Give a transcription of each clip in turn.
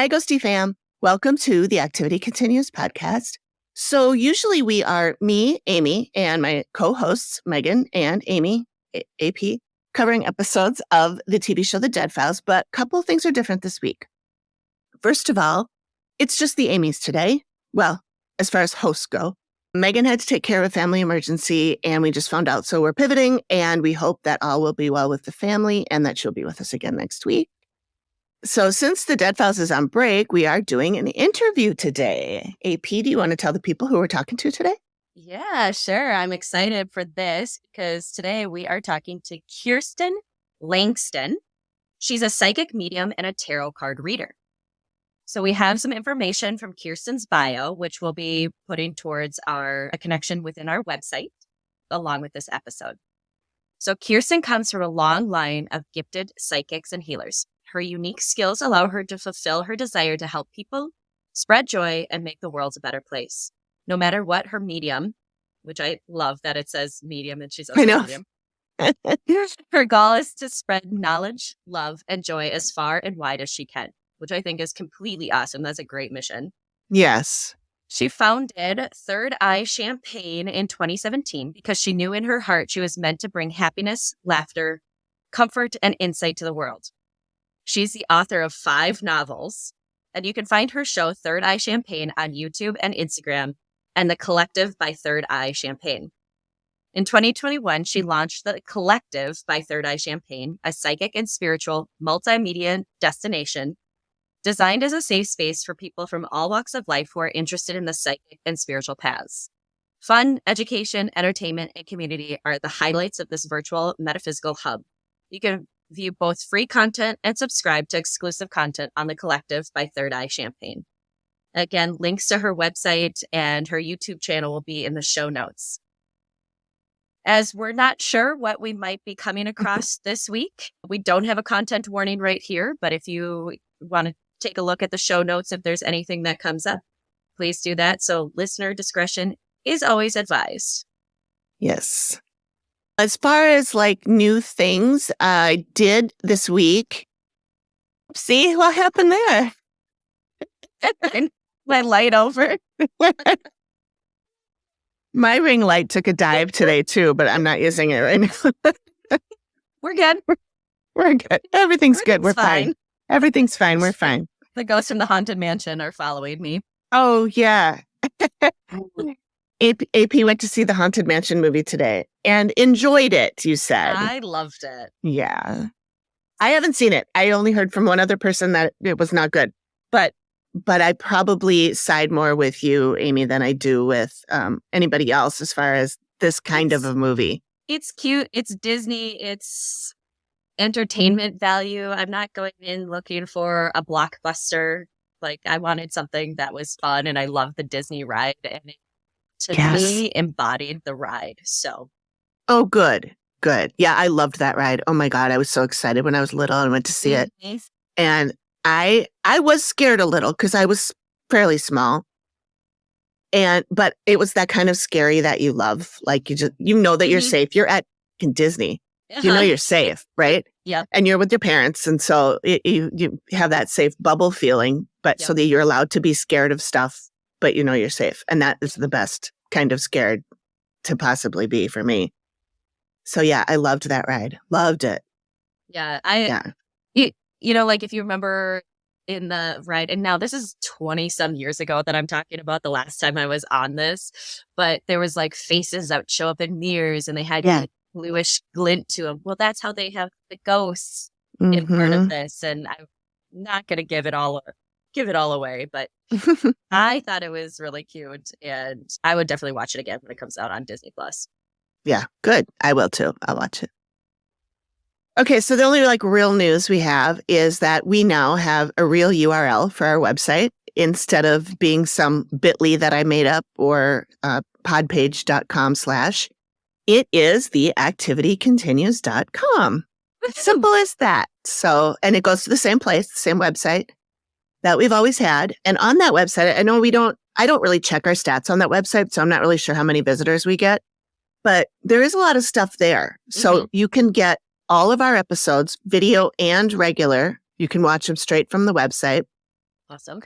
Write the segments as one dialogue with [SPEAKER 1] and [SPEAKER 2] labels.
[SPEAKER 1] Hi, Ghosty fam. Welcome to the Activity Continues podcast. So usually we are me, Amy, and my co-hosts, Megan and Amy, AP, covering episodes of the TV show The Dead Files, but a couple of things are different this week. First of all, it's just the Amys today. Well, as far as hosts go. Megan had to take care of a family emergency, and we just found out. So we're pivoting, and we hope that all will be well with the family and that she'll be with us again next week. So since the Dead Files is on break, we are doing an interview today. AP, do you want to tell the people who we're talking to today?
[SPEAKER 2] Yeah, sure. I'm excited for this because today we are talking to Kirsten Langston. She's a psychic medium and a tarot card reader. So we have some information from Kirsten's bio, which we'll be putting towards a connection within our website along with this episode. So Kirsten comes from a long line of gifted psychics and healers. Her unique skills allow her to fulfill her desire to help people, spread joy, and make the world a better place. No matter what her medium, which I love that it says medium and she's also medium. Her goal is to spread knowledge, love, and joy as far and wide as she can, which I think is completely awesome. That's a great mission.
[SPEAKER 1] Yes.
[SPEAKER 2] She founded Third Eye Champagne in 2017 because she knew in her heart she was meant to bring happiness, laughter, comfort, and insight to the world. She's the author of 5 novels, and you can find her show Third Eye Champagne on YouTube and Instagram, and The Collective by Third Eye Champagne. In 2021, she launched The Collective by Third Eye Champagne, a psychic and spiritual multimedia destination designed as a safe space for people from all walks of life who are interested in the psychic and spiritual paths. Fun, education, entertainment, and community are the highlights of this virtual metaphysical hub. You can view both free content and subscribe to exclusive content on The Collective by Third Eye Champagne. Again, links to her website and her YouTube channel will be in the show notes. As we're not sure what we might be coming across this week, we don't have a content warning right here, but if you want to take a look at the show notes, if there's anything that comes up, please do that. So listener discretion is always advised.
[SPEAKER 1] Yes. As far as like new things, I did this week. See what happened there?
[SPEAKER 2] My light over.
[SPEAKER 1] My ring light took a dive today too, but I'm not using it right now.
[SPEAKER 2] We're good.
[SPEAKER 1] We're good. Everything's good. We're fine. Everything's fine. We're fine.
[SPEAKER 2] The ghosts from the haunted mansion are following me.
[SPEAKER 1] Oh, yeah. AP went to see the Haunted Mansion movie today and enjoyed it, you said.
[SPEAKER 2] I loved it.
[SPEAKER 1] Yeah. I haven't seen it. I only heard from one other person that it was not good. But I probably side more with you, Amy, than I do with anybody else as far as this kind of a movie.
[SPEAKER 2] It's cute. It's Disney. It's entertainment value. I'm not going in looking for a blockbuster. Like, I wanted something that was fun, and I love the Disney ride, and it really embodied the ride. So,
[SPEAKER 1] oh, good. Yeah, I loved that ride. Oh my God, I was so excited when I was little and went to see it. And I was scared a little because I was fairly small. But it was that kind of scary that you love. Like you know that you're safe. You're at Disney. You know you're safe, right?
[SPEAKER 2] Yeah.
[SPEAKER 1] And you're with your parents. And so you have that safe bubble feeling, but so that you're allowed to be scared of stuff, but you know you're safe. And that is the best kind of scared to possibly be for me. So yeah, I loved that ride. Loved it.
[SPEAKER 2] Yeah. You know, like if you remember in the ride, and now this is 20 some years ago that I'm talking about the last time I was on this, but there was like faces that would show up in mirrors and they had bluish glint to them. Well, that's how they have the ghosts in part of this. And I'm not going to give it all away, but I thought it was really cute and I would definitely watch it again when it comes out on Disney Plus.
[SPEAKER 1] Yeah, good. I will too. I'll watch it. Okay, so the only real news we have is that we now have a real URL for our website instead of being some bit.ly that I made up or podpage.com/. It is theactivitycontinues.com. Simple as that. So, and it goes to the same place, the same website that we've always had. And on that website, I know I don't really check our stats on that website, so I'm not really sure how many visitors we get, but there is a lot of stuff there. So you can get all of our episodes, video and regular. You can watch them straight from the website.
[SPEAKER 2] Awesome.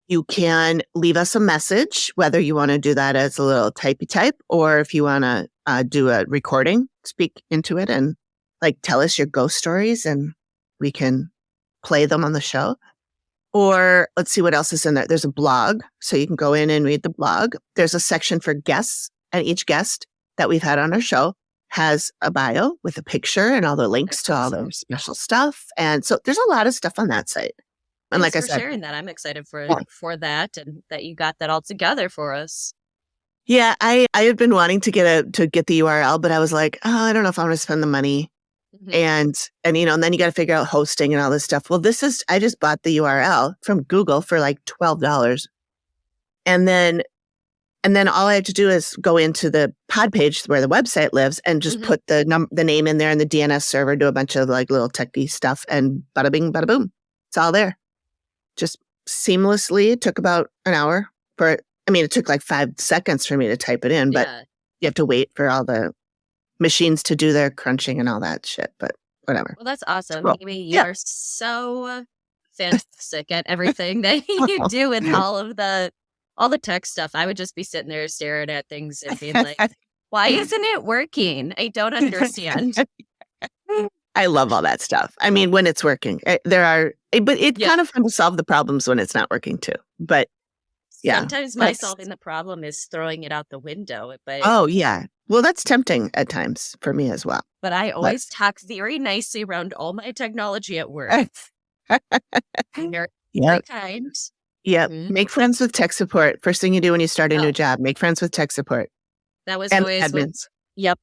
[SPEAKER 1] You can leave us a message, whether you want to do that as a little typey type, or if you want to do a recording, speak into it and like tell us your ghost stories and we can play them on the show. Or let's see what else is in there. There's a blog, so you can go in and read the blog. There's a section for guests, and each guest that we've had on our show has a bio with a picture and all the links to all the special stuff. And so there's a lot of stuff on that site. And
[SPEAKER 2] Thanks
[SPEAKER 1] like I
[SPEAKER 2] for
[SPEAKER 1] said,
[SPEAKER 2] sharing that. I'm excited for that and that you got that all together for us.
[SPEAKER 1] yeah, I had been wanting to get the URL, but I was like, oh, I don't know if I want to spend the money.
[SPEAKER 2] Mhm.
[SPEAKER 1] And and then you got to figure out hosting and all this stuff. Well, I just bought the URL from Google for like $12. And then all I had to do is go into the pod page where the website lives and just put the name in there and the DNS server, do a bunch of like little techie stuff, and bada bing, bada boom. It's all there. Just seamlessly. It took about an hour it took like 5 seconds for me to type it in, but you have to wait for all the machines to do their crunching and all that shit, but whatever.
[SPEAKER 2] Well, that's awesome.
[SPEAKER 1] Cool.
[SPEAKER 2] Amy, you are so fantastic at everything that you do with all the tech stuff. I would just be sitting there staring at things and being like, why isn't it working? I don't understand.
[SPEAKER 1] I love all that stuff. I mean, when it's working, but it's kind of fun to solve the problems when it's not working too. But yeah.
[SPEAKER 2] Sometimes my solving the problem is throwing it out the window. But
[SPEAKER 1] oh, yeah. Well, that's tempting at times for me as well.
[SPEAKER 2] But I always talk very nicely around all my technology at work. Very kind.
[SPEAKER 1] Yeah. Make friends with tech support. First thing you do when you start a new job, make friends with tech support.
[SPEAKER 2] That was
[SPEAKER 1] and
[SPEAKER 2] always
[SPEAKER 1] admins.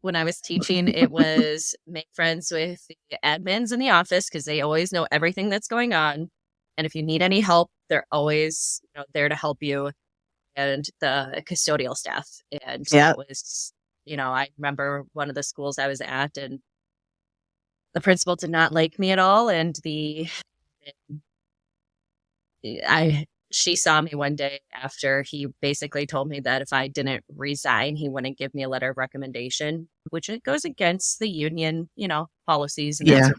[SPEAKER 2] When I was teaching, it was make friends with the admins in the office because they always know everything that's going on. And if you need any help, they're always there to help you, and the custodial staff. And that was, I remember one of the schools I was at, and the principal did not like me at all. And she saw me one day after he basically told me that if I didn't resign, he wouldn't give me a letter of recommendation, which it goes against the union, policies. And that sort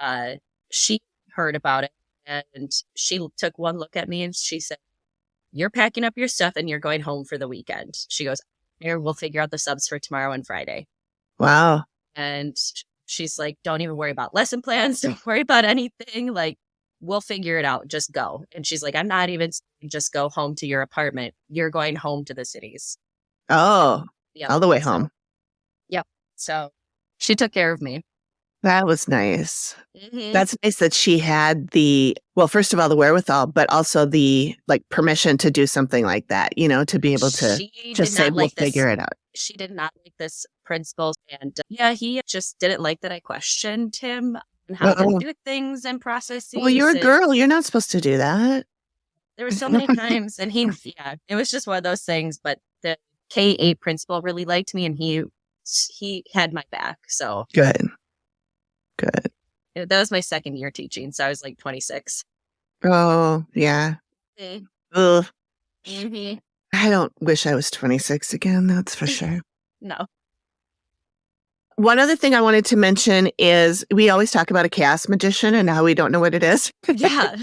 [SPEAKER 2] of, she heard about it, and she took one look at me and she said, "You're packing up your stuff and you're going home for the weekend." She goes, "Here, we'll figure out the subs for tomorrow and Friday."
[SPEAKER 1] Wow.
[SPEAKER 2] And she's like, "Don't even worry about lesson plans. Don't worry about anything. Like, we'll figure it out. Just go." And she's like, "I'm not even saying just go home to your apartment. You're going home to the cities."
[SPEAKER 1] Oh, all the way home.
[SPEAKER 2] Yep. So she took care of me.
[SPEAKER 1] That was nice. That's nice that she had first of all, the wherewithal, but also the permission to do something like that, to be able to just say, we'll figure it out.
[SPEAKER 2] She did not like this principal. And he just didn't like that I questioned him and how to do things and processes.
[SPEAKER 1] Well, you're a girl. You're not supposed to do that.
[SPEAKER 2] There were so many times, and it was just one of those things. But the K-8 principal really liked me, and he had my back. So
[SPEAKER 1] good.
[SPEAKER 2] That was my second year teaching, so I was like 26.
[SPEAKER 1] Oh, yeah. Ugh.
[SPEAKER 2] I
[SPEAKER 1] don't wish I was 26 again, that's for sure.
[SPEAKER 2] No.
[SPEAKER 1] One other thing I wanted to mention is we always talk about a chaos magician and how we don't know what it is.
[SPEAKER 2] Yeah.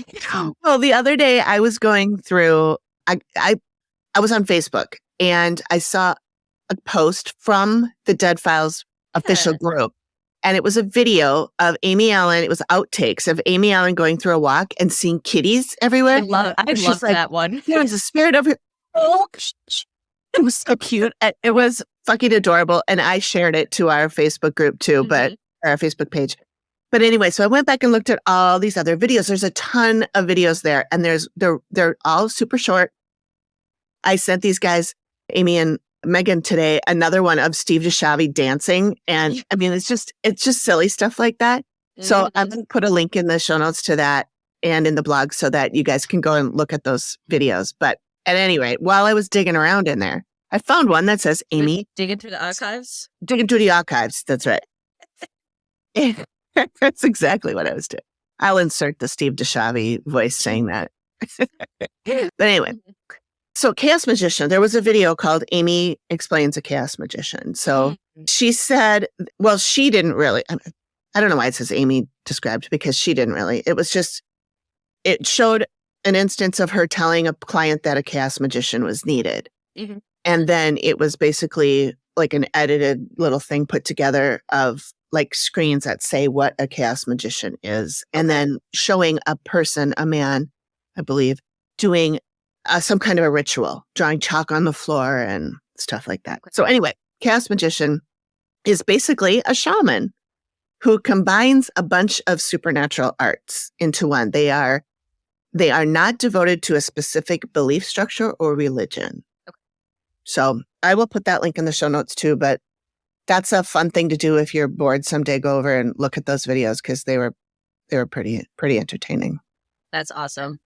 [SPEAKER 1] Well, the other day I was going through, I was on Facebook and I saw a post from the Dead Files official group. And it was a video of Amy Allen. It was outtakes of Amy Allen going through a walk and seeing kitties everywhere.
[SPEAKER 2] I love that one.
[SPEAKER 1] There was a spirit over here. Oh, it was so cute. It was fucking adorable. And I shared it to our Facebook group too, but our Facebook page. But anyway, so I went back and looked at all these other videos. There's a ton of videos there, and they're all super short. I sent these guys, Amy and Megan, today another one of Steve Dishavi dancing, and I mean it's just silly stuff like that. So I'm going to put a link in the show notes to that and in the blog so that you guys can go and look at those videos. But at any rate, while I was digging around in there, I found one that says Amy
[SPEAKER 2] digging through the archives.
[SPEAKER 1] That's right. That's exactly what I was doing. I'll insert the Steve Dishavi voice saying that. But anyway. So Chaos Magician, there was a video called Amy Explains a Chaos Magician. So she said, well, she didn't really, I don't know why it says Amy described, because she didn't really. It was just, it showed an instance of her telling a client that a chaos magician was needed.
[SPEAKER 2] Mm-hmm.
[SPEAKER 1] And then it was basically like an edited little thing put together of like screens that say what a chaos magician is. And then showing a person, a man, I believe, doing some kind of a ritual, drawing chalk on the floor and stuff like that. So anyway, chaos magician is basically a shaman who combines a bunch of supernatural arts into one. They are not devoted to a specific belief structure or religion. Okay. So I will put that link in the show notes too, but that's a fun thing to do if you're bored someday. Go over and look at those videos because they were pretty entertaining.
[SPEAKER 2] That's awesome.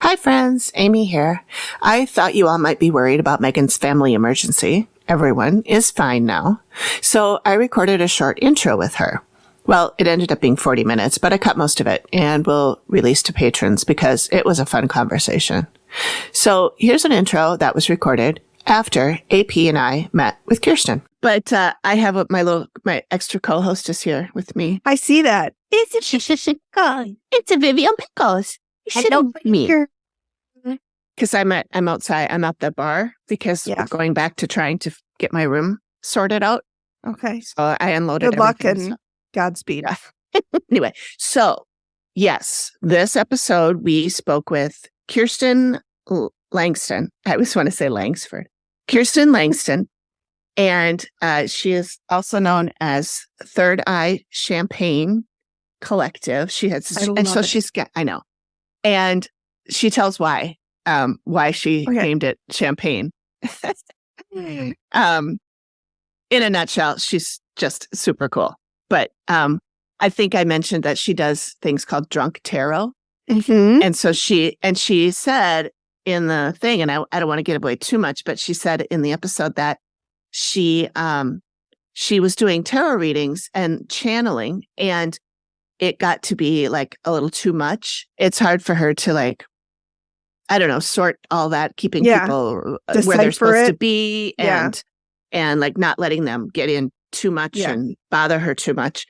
[SPEAKER 1] Hi friends, Amy here. I thought you all might be worried about Megan's family emergency. Everyone is fine now. So I recorded a short intro with her. Well, it ended up being 40 minutes, but I cut most of it and will release to patrons because it was a fun conversation. So here's an intro that was recorded after AP and I met with Kirsten. But I have my extra co-host is here with me.
[SPEAKER 3] I see that.
[SPEAKER 1] It's a Vivian Pickles.
[SPEAKER 3] Hello,
[SPEAKER 1] me. Because I'm outside. I'm at the bar because we're going back to trying to get my room sorted out.
[SPEAKER 3] Okay.
[SPEAKER 1] So I unloaded.
[SPEAKER 3] Good luck and Godspeed.
[SPEAKER 1] Anyway, so yes, this episode we spoke with Kirsten Langston. I always want to say Langsford. Kirsten Langston. And she is also known as Third Eye Champagne Collective. I know. And she tells why she named it champagne. In a nutshell, she's just super cool. But I think I mentioned that she does things called drunk tarot.
[SPEAKER 3] Mm-hmm.
[SPEAKER 1] And so she said in the thing, and I don't want to give away too much, but she said in the episode that she was doing tarot readings and channeling, and it got to be like a little too much. It's hard for her to like, I don't know, sort all that, keeping people where they're supposed to be and like not letting them get in too much and bother her too much.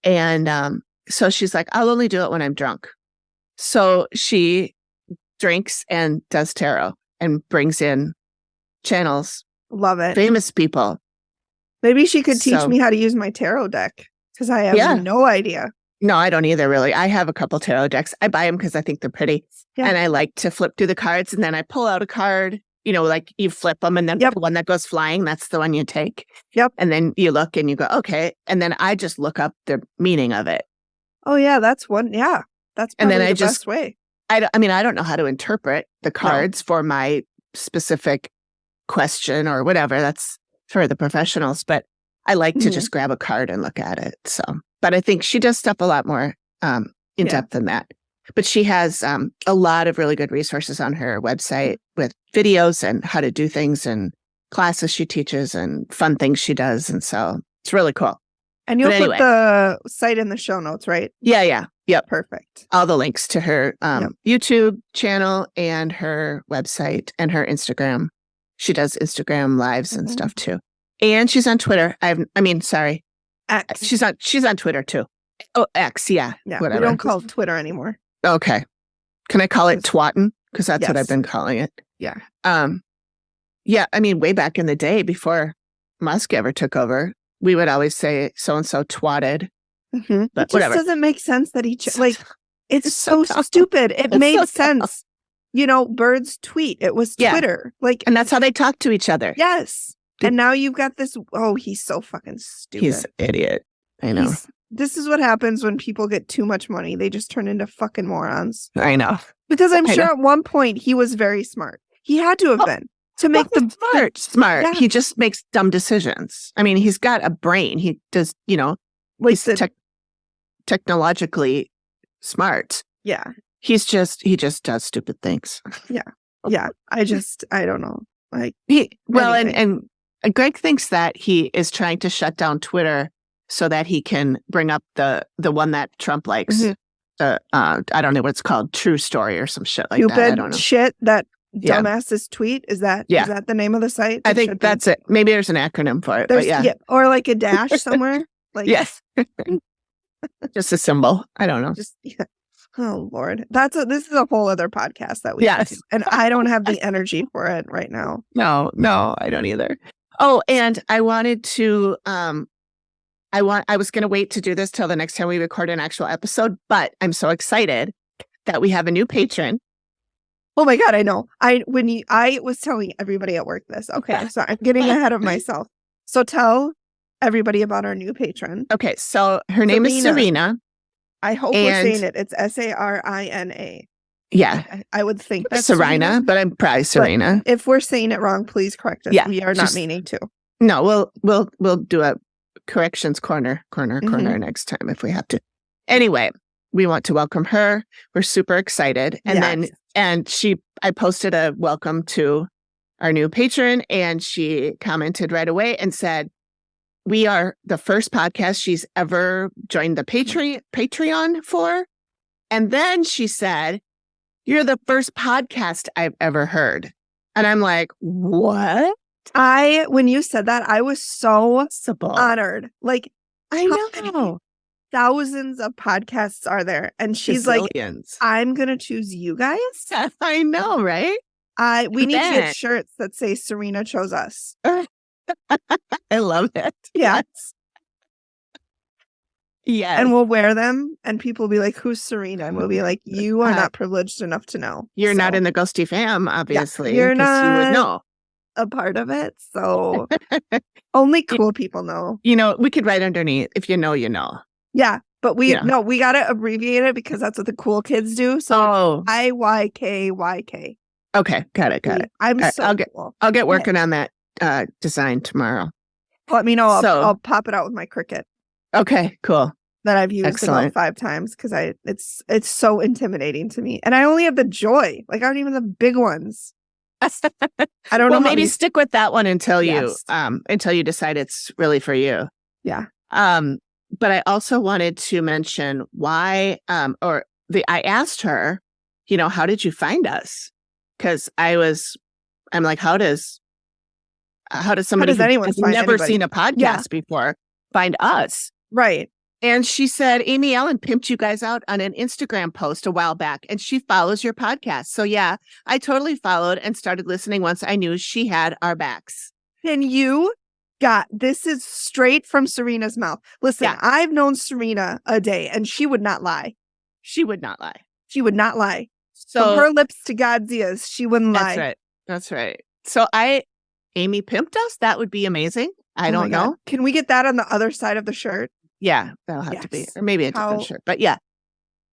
[SPEAKER 1] And so she's like, I'll only do it when I'm drunk. So she drinks and does tarot and brings in channels.
[SPEAKER 3] Love it.
[SPEAKER 1] Famous people.
[SPEAKER 3] Maybe she could teach me how to use my tarot deck because I have no idea.
[SPEAKER 1] No, I don't either, really. I have a couple tarot decks. I buy them because I think they're pretty. Yeah. And I like to flip through the cards, and then I pull out a card, like you flip them, and then the one that goes flying, that's the one you take.
[SPEAKER 3] Yep.
[SPEAKER 1] And then you look and you go, okay. And then I just look up the meaning of it.
[SPEAKER 3] Oh, yeah, that's one. Yeah, that's probably the best way.
[SPEAKER 1] I don't know how to interpret the cards for my specific question or whatever. That's for the professionals. But I like to just grab a card and look at it. So, but I think she does stuff a lot more in depth than that. But she has a lot of really good resources on her website with videos and how to do things and classes she teaches and fun things she does. And so it's really cool.
[SPEAKER 3] And you'll put the site in the show notes, right?
[SPEAKER 1] Yeah. Yep.
[SPEAKER 3] Perfect.
[SPEAKER 1] All the links to her YouTube channel and her website and her Instagram. She does Instagram lives and stuff too. And she's on Twitter. X. She's on Twiter too. Oh, X, yeah. Whatever.
[SPEAKER 3] We don't call it Twitter anymore.
[SPEAKER 1] Okay. Can I call it twattin'? Because that's what I've been calling it.
[SPEAKER 3] Yeah.
[SPEAKER 1] Way back in the day before Musk ever took over, we would always say so-and-so twatted.
[SPEAKER 3] Mm-hmm.
[SPEAKER 1] But
[SPEAKER 3] it just
[SPEAKER 1] whatever.
[SPEAKER 3] doesn't make sense that it's so stupid. It made sense. Birds tweet. It was Twitter.
[SPEAKER 1] And that's how they talk to each other.
[SPEAKER 3] Yes. And now you've got this. Oh, he's so fucking stupid.
[SPEAKER 1] He's an idiot. I know.
[SPEAKER 3] This is what happens when people get too much money. They just turn into fucking morons.
[SPEAKER 1] I know.
[SPEAKER 3] Because I'm sure at one point he was very smart. He had to have been to make
[SPEAKER 1] smart. Yeah. He just makes dumb decisions. I mean, he's got a brain. He does, he's technologically smart.
[SPEAKER 3] Yeah.
[SPEAKER 1] He just does stupid things.
[SPEAKER 3] Yeah. I don't know.
[SPEAKER 1] And Greg thinks that he is trying to shut down Twitter so that he can bring up the one that Trump likes. Mm-hmm. I don't know what it's called, True Story or some shit like that. I don't know.
[SPEAKER 3] Shit that dumbasses tweet. Is that the name of the site?
[SPEAKER 1] I think that's it. Maybe there's an acronym for it.
[SPEAKER 3] Or like a dash somewhere.
[SPEAKER 1] Yes. Just a symbol. I don't know.
[SPEAKER 3] Oh Lord, this is a whole other podcast that we have to, and I don't have the energy for it right now.
[SPEAKER 1] No, I don't either. Oh, and I wanted to, I was going to wait to do this till the next time we record an actual episode, but I'm so excited that we have a new patron.
[SPEAKER 3] Oh my God, I know. I was telling everybody at work this. Okay, so I'm getting ahead of myself. So tell everybody about our new patron.
[SPEAKER 1] Okay, so her name is Serena.
[SPEAKER 3] I hope we're saying it. It's Sarina.
[SPEAKER 1] Yeah.
[SPEAKER 3] I would think that's
[SPEAKER 1] Serena, but I'm probably Serena.
[SPEAKER 3] But if we're saying it wrong, please correct us. Yeah, we are not meaning to.
[SPEAKER 1] No, we'll do a corrections corner next time if we have to. Anyway, we want to welcome her. We're super excited. And I posted a welcome to our new patron, and she commented right away and said, we are the first podcast she's ever joined the Patreon for. And then she said, you're the first podcast I've ever heard. And I'm like, what?
[SPEAKER 3] When you said that, I was so honored. Like,
[SPEAKER 1] I know.
[SPEAKER 3] Thousands of podcasts are there. And she's like, I'm going to choose you guys.
[SPEAKER 1] I know, right?
[SPEAKER 3] We need to get shirts that say Serena chose us.
[SPEAKER 1] I love it.
[SPEAKER 3] Yes.
[SPEAKER 1] Yes.
[SPEAKER 3] And we'll wear them and people will be like, who's Serena? And we'll be like, you are not privileged enough to know.
[SPEAKER 1] You're not in the Ghosty fam, obviously.
[SPEAKER 3] Yeah, you're not
[SPEAKER 1] you would know.
[SPEAKER 3] A part of it. So only cool people know.
[SPEAKER 1] You know, we could write underneath, if you know, you know.
[SPEAKER 3] Yeah. But we got to abbreviate it because that's what the cool kids do. So IYKYK.
[SPEAKER 1] Okay. Got it. I'll get working on that design tomorrow.
[SPEAKER 3] Let me know. I'll pop it out with my Cricut.
[SPEAKER 1] Okay, cool.
[SPEAKER 3] That I've used about 5 times because it's so intimidating to me, and I only have the joy. Like, aren't even the big ones. I don't know.
[SPEAKER 1] Maybe stick with that one until you decide it's really for you.
[SPEAKER 3] Yeah.
[SPEAKER 1] But I also wanted to mention why, I asked her, how did you find us? Because I'm like, how does somebody who has never seen a podcast before find us?
[SPEAKER 3] Right.
[SPEAKER 1] And she said, Amy Allen pimped you guys out on an Instagram post a while back, and she follows your podcast. So yeah, I totally followed and started listening once I knew she had our backs.
[SPEAKER 3] And this is straight from Serena's mouth. Listen, I've known Serena a day and she would not lie.
[SPEAKER 1] She would not lie.
[SPEAKER 3] So from her lips to God's ears, she wouldn't lie.
[SPEAKER 1] That's right. So Amy pimped us. That would be amazing. I don't know.
[SPEAKER 3] God. Can we get that on the other side of the shirt?
[SPEAKER 1] Yeah, that'll have to be, or maybe a different shirt, but yeah.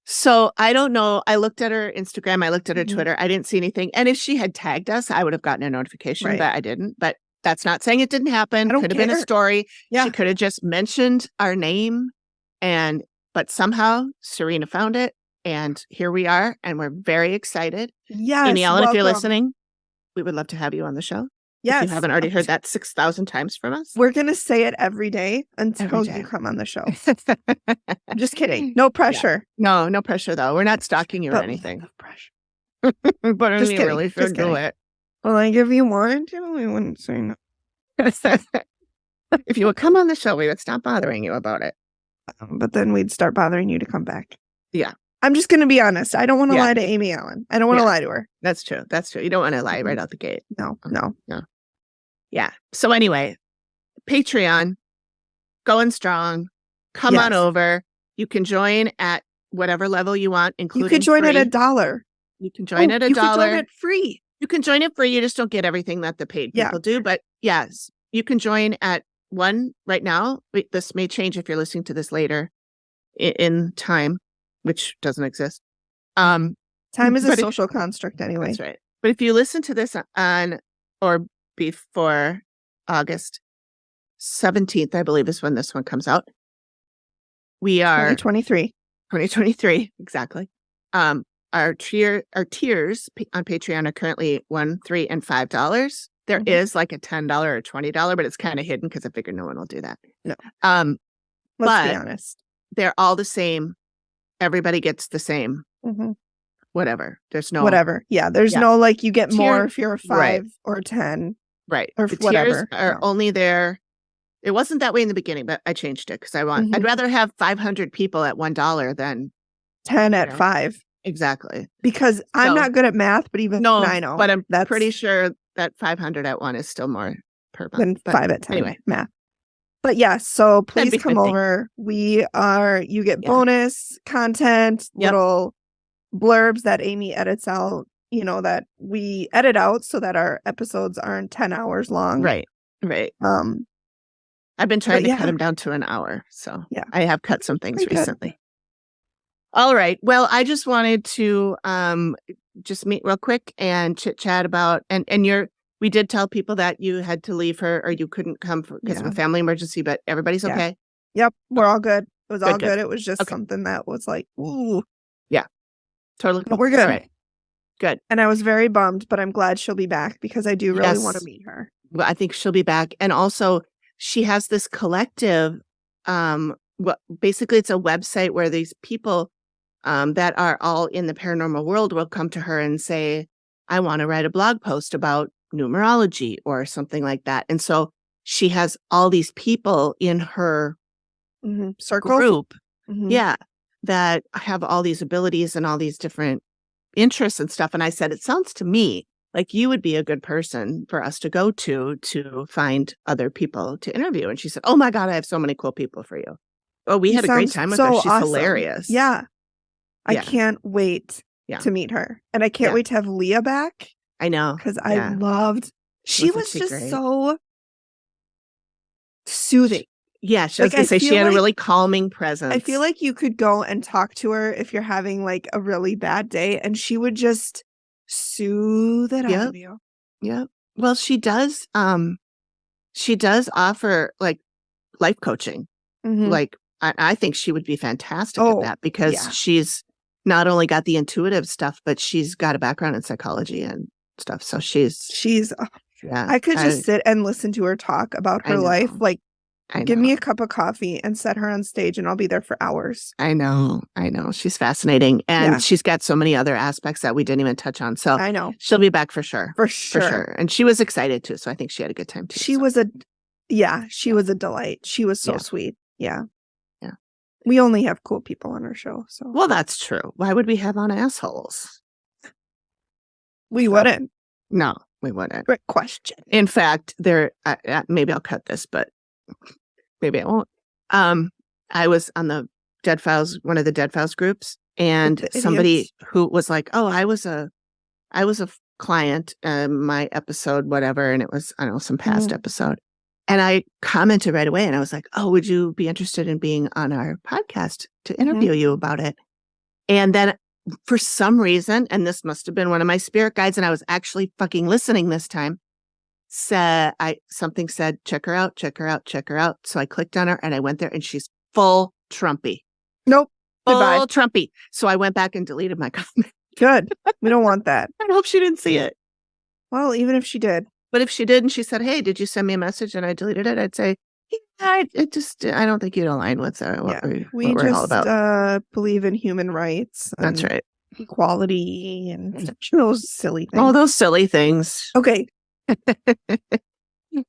[SPEAKER 1] So I don't know. I looked at her Instagram. I looked at her Twitter. I didn't see anything. And if she had tagged us, I would have gotten a notification, but I didn't. But that's not saying it didn't happen. Could have been a story. Yeah. She could have just mentioned our name, but somehow Serena found it, and here we are, and we're very excited.
[SPEAKER 3] Yes,
[SPEAKER 1] Amy Allen, if you're listening, we would love to have you on the show.
[SPEAKER 3] Yes.
[SPEAKER 1] If you haven't already heard that 6,000 times from us.
[SPEAKER 3] We're going to say it every day until you come on the show. I'm just kidding. No pressure.
[SPEAKER 1] Yeah. No pressure, though. We're not stalking you or anything.
[SPEAKER 3] No pressure.
[SPEAKER 1] But just kidding. Really should do it.
[SPEAKER 3] Well, like, if you wanted to, we wouldn't say no.
[SPEAKER 1] If you would come on the show, we would stop bothering you about it.
[SPEAKER 3] But then we'd start bothering you to come back.
[SPEAKER 1] Yeah.
[SPEAKER 3] I'm just going to be honest. I don't want to lie to Amy Allen. I don't want to lie to her.
[SPEAKER 1] That's true. You don't want to lie right out the gate.
[SPEAKER 3] No.
[SPEAKER 1] Yeah. So anyway, Patreon, going strong. Come on over. You can join at whatever level you want, including
[SPEAKER 3] You could join
[SPEAKER 1] free.
[SPEAKER 3] at $1.
[SPEAKER 1] You can join at $1.
[SPEAKER 3] You can join it free.
[SPEAKER 1] You can join it free. You just don't get everything that the paid people do. But yes, you can join at $1 right now. This may change if you're listening to this later in time, which doesn't exist.
[SPEAKER 3] Time is a social construct anyway.
[SPEAKER 1] That's right. But if you listen to this on or before August 17th, I believe is when this one comes out. We are 2023, exactly. Our tiers on Patreon are currently $1, $3, and $5. There is like a $10 or $20, but it's kind of hidden because I figured no one will do that.
[SPEAKER 3] No.
[SPEAKER 1] Let's
[SPEAKER 3] be honest.
[SPEAKER 1] They're all the same. Everybody gets the same. Whatever. There's no
[SPEAKER 3] whatever. Yeah. There's no like you get more if you're a 5 or 10.
[SPEAKER 1] Right.
[SPEAKER 3] Or
[SPEAKER 1] the
[SPEAKER 3] whatever.
[SPEAKER 1] Tiers are only there. It wasn't that way in the beginning, but I changed it because I'd rather have 500 people at $1 than
[SPEAKER 3] 10 at 5.
[SPEAKER 1] Exactly.
[SPEAKER 3] Because I'm not good at math, but even
[SPEAKER 1] no,
[SPEAKER 3] I know.
[SPEAKER 1] but I'm pretty sure that 500 at 1 is still more per month
[SPEAKER 3] than 5 at 10
[SPEAKER 1] anyway.
[SPEAKER 3] math. But yeah, so please come
[SPEAKER 1] 50.
[SPEAKER 3] over. You get bonus content, little blurbs that Amy edits out, that we edit out so that our episodes aren't 10 hours long.
[SPEAKER 1] Right. I've been trying to cut them down to an hour. So I have cut some things recently. All right. Well, I just wanted to just meet real quick and chit chat about, and we did tell people that you had to leave her or you couldn't come because of a family emergency, but everybody's okay.
[SPEAKER 3] Yep. We're all good. It was all good. It was just something that was like, ooh.
[SPEAKER 1] Yeah. Totally.
[SPEAKER 3] But we're good.
[SPEAKER 1] All right. Good.
[SPEAKER 3] And I was very bummed, but I'm glad she'll be back because I do really want to meet her.
[SPEAKER 1] Well, I think she'll be back. And also she has this collective, basically it's a website where these people that are all in the paranormal world will come to her and say, I want to write a blog post about numerology or something like that. And so she has all these people in her
[SPEAKER 3] circle
[SPEAKER 1] group. That have all these abilities and all these different interests and stuff. And I said, it sounds to me like you would be a good person for us to go to find other people to interview. And she said, oh my God, I have so many cool people for you. Oh, we had a great time with her. She's hilarious.
[SPEAKER 3] Yeah. I can't wait to meet her. And I can't wait to have Leah back.
[SPEAKER 1] I know.
[SPEAKER 3] Because I loved, she was just so soothing.
[SPEAKER 1] Yeah, I was going to say she had a really calming presence.
[SPEAKER 3] I feel like you could go and talk to her if you're having like a really bad day and she would just soothe it out of you.
[SPEAKER 1] Yeah. Well, she does offer like life coaching. Like I think she would be fantastic at that because she's not only got the intuitive stuff, but she's got a background in psychology and stuff. So she's
[SPEAKER 3] I could just sit and listen to her talk about her life. Like, give me a cup of coffee and set her on stage and I'll be there for hours.
[SPEAKER 1] I know. She's fascinating. And she's got so many other aspects that we didn't even touch on. So
[SPEAKER 3] I know.
[SPEAKER 1] She'll be back for sure.
[SPEAKER 3] For sure.
[SPEAKER 1] And she was excited too. So I think she had a good time too.
[SPEAKER 3] She was a delight. She was so sweet. Yeah. We only have cool people on our show. So
[SPEAKER 1] well, that's true. Why would we have on assholes?
[SPEAKER 3] We wouldn't.
[SPEAKER 1] No, we wouldn't.
[SPEAKER 3] Great question.
[SPEAKER 1] In fact, maybe I'll cut this, but maybe I won't. I was on the Dead Files, one of the Dead Files groups, and somebody who was like, "Oh, I was a client, my episode, whatever," and it was some past episode, and I commented right away, and I was like, "Oh, would you be interested in being on our podcast to interview you about it?" And then for some reason, and this must have been one of my spirit guides, and I was actually fucking listening this time. Something said, check her out. So I clicked on her and I went there and she's full Trumpy.
[SPEAKER 3] Nope.
[SPEAKER 1] Full Trumpy. So I went back and deleted my comment.
[SPEAKER 3] Good. We don't want that.
[SPEAKER 1] I hope she didn't see it.
[SPEAKER 3] Well, even if she did.
[SPEAKER 1] But if she did and she said, hey, did you send me a message and I deleted it? I'd say, I don't think you'd align with what we're all about.
[SPEAKER 3] Believe in human rights.
[SPEAKER 1] That's right.
[SPEAKER 3] Equality and those silly things.
[SPEAKER 1] All those silly things.
[SPEAKER 3] Okay.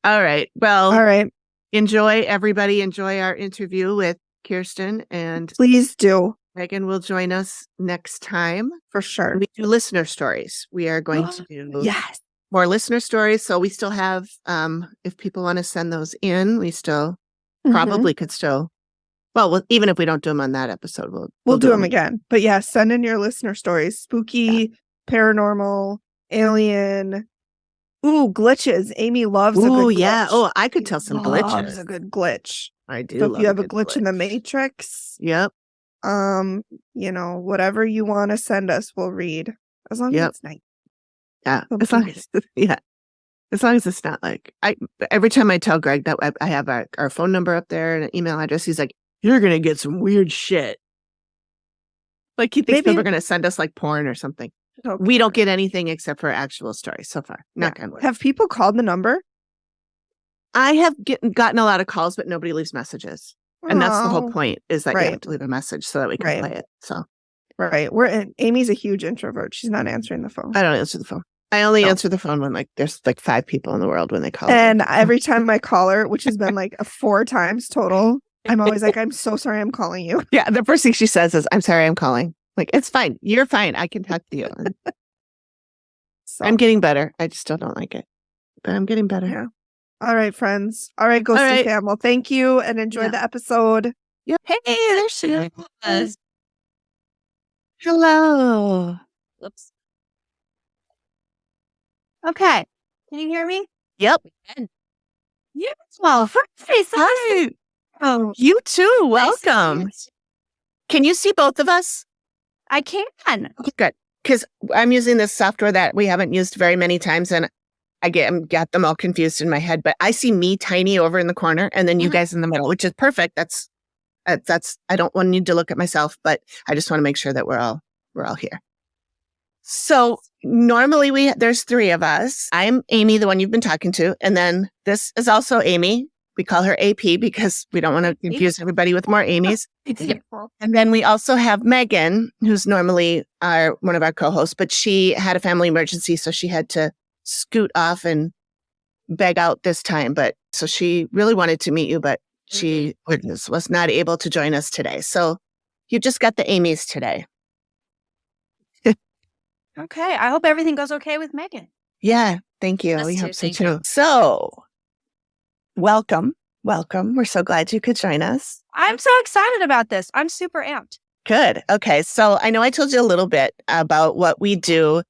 [SPEAKER 1] All right. Well,
[SPEAKER 3] all right.
[SPEAKER 1] Enjoy our interview with Kirsten, and
[SPEAKER 3] please do.
[SPEAKER 1] Megan will join us next time
[SPEAKER 3] for sure.
[SPEAKER 1] We do listener stories. We are going to do more listener stories. So we still have, if people want to send those in, we still probably could still. Well, even if we don't do them on that episode,
[SPEAKER 3] we'll do them again. But yeah, send in your listener stories. Spooky, paranormal, alien. Ooh, glitches. Amy loves a good glitch.
[SPEAKER 1] Yeah. Oh, I could tell some glitches.
[SPEAKER 3] Loves a good glitch.
[SPEAKER 1] I do.
[SPEAKER 3] So if you have a glitch in the Matrix.
[SPEAKER 1] Yep.
[SPEAKER 3] Whatever you want to send us, we'll read. As long as it's night.
[SPEAKER 1] Yeah. As long as it's not like every time I tell Greg that I have our phone number up there and an email address, he's like, you're gonna get some weird shit. Like he thinks people are gonna send us like porn or something. Okay. We don't get anything except for actual stories so far. Not gonna work.
[SPEAKER 3] Have people called the number?
[SPEAKER 1] I have gotten a lot of calls, but nobody leaves messages. And that's the whole point, is that you have to leave a message so that we can play it. So
[SPEAKER 3] Amy's a huge introvert. She's not answering the phone.
[SPEAKER 1] I don't answer the phone. I only answer the phone when there's 5 people in the world when they call.
[SPEAKER 3] And every time I call her, which has been 4 times total, I'm always like, I'm so sorry I'm calling you.
[SPEAKER 1] Yeah, the first thing she says is, I'm sorry I'm calling. Like, it's fine. You're fine. I can talk to you.
[SPEAKER 3] So,
[SPEAKER 1] I'm getting better. I just still don't like it. But I'm getting better.
[SPEAKER 3] yeah. All right, friends. All right, Ghosty
[SPEAKER 1] right.
[SPEAKER 3] fam. Well, thank you and enjoy the episode.
[SPEAKER 1] Yeah. Hey, there she is. Hello.
[SPEAKER 2] Whoops.
[SPEAKER 4] Okay. Can you hear me?
[SPEAKER 1] Yep.
[SPEAKER 4] Yes. Well,
[SPEAKER 1] Hi.
[SPEAKER 4] Oh,
[SPEAKER 1] You too.
[SPEAKER 4] nice.
[SPEAKER 1] Welcome. Can you see both of us?
[SPEAKER 4] I can.
[SPEAKER 1] Okay, good. Because I'm using this software that we haven't used very many times, and I got them all confused in my head. But I see me tiny over in the corner, and then you guys in the middle, which is perfect. That's. I don't want you to look at myself, but I just want to make sure that we're all here. So normally there's three of us. I'm Amy, the one you've been talking to, and then this is also Amy. We call her AP because we don't want to confuse everybody with more Amy's. And then we also have Megan, who's normally one of our co-hosts, but she had a family emergency, so she had to scoot off and beg out this time. But so she really wanted to meet you, but she was not able to join us today. So you just got the Amy's today.
[SPEAKER 4] Okay. I hope everything goes okay with Megan.
[SPEAKER 1] Yeah, thank you.
[SPEAKER 2] Us
[SPEAKER 1] We
[SPEAKER 2] too,
[SPEAKER 1] hope so
[SPEAKER 2] thank
[SPEAKER 1] too.
[SPEAKER 2] you.
[SPEAKER 1] So welcome. We're so glad you could join us.
[SPEAKER 4] I'm so excited about this. I'm super amped.
[SPEAKER 1] Good. Okay. So I know I told you a little bit about what we do.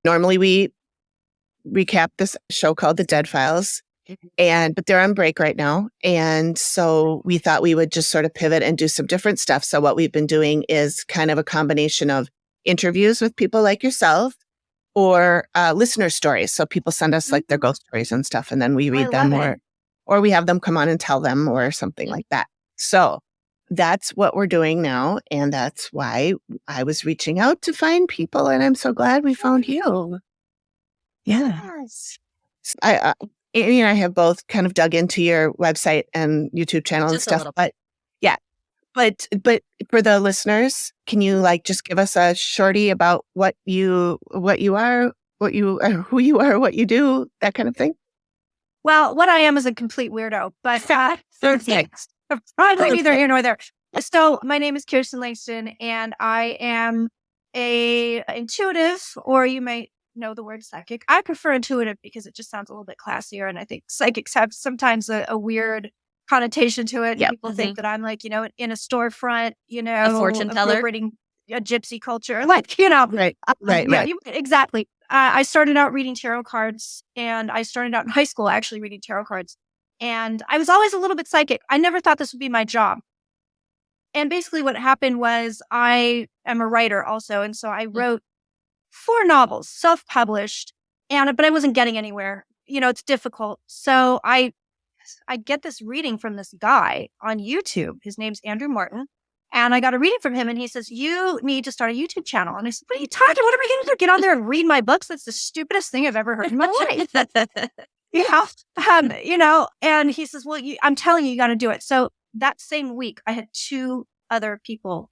[SPEAKER 1] Normally we recap this show called The Dead Files. But they're on break right now. And so we thought we would just sort of pivot and do some different stuff. So what we've been doing is kind of a combination of interviews with people like yourself or listener stories. So people send us like their ghost stories and stuff, and then we read them or we have them come on and tell them or something like that. So that's what we're doing now. And that's why I was reaching out to find people. And I'm so glad we found you. Yeah.
[SPEAKER 4] Yes.
[SPEAKER 1] Amy and I have both kind of dug into your website and YouTube channel
[SPEAKER 2] Just a
[SPEAKER 1] and stuff,
[SPEAKER 2] little
[SPEAKER 1] but yeah. But for the listeners, can you like just give us a shorty about what you are, who you are, what you do, that kind of thing?
[SPEAKER 4] Well, what I am is a complete weirdo, but
[SPEAKER 1] Okay.
[SPEAKER 4] probably neither here nor there. So my name is Kirsten Langston, and I am a intuitive, or you might know the word psychic. I prefer intuitive because it just sounds a little bit classier, and I think psychics have sometimes a weird connotation to it.
[SPEAKER 1] Yep.
[SPEAKER 4] People think that I'm like, in a storefront,
[SPEAKER 2] A fortune teller?
[SPEAKER 4] appropriating a gypsy culture, like, Right.
[SPEAKER 1] Right.
[SPEAKER 4] Exactly. I started out reading tarot cards, and I started out in high school actually reading tarot cards. And I was always a little bit psychic. I never thought this would be my job. And basically what happened was I am a writer also. And so I wrote 4 novels, self-published, but I wasn't getting anywhere. It's difficult. So I get this reading from this guy on YouTube. His name's Andrew Martin. And I got a reading from him, and he says, you need to start a YouTube channel. And I said, what are you talking about? What am I going to do? Get on there and read my books? That's the stupidest thing I've ever heard in my life. And he says, well, I'm telling you got to do it. So that same week, I had 2 other people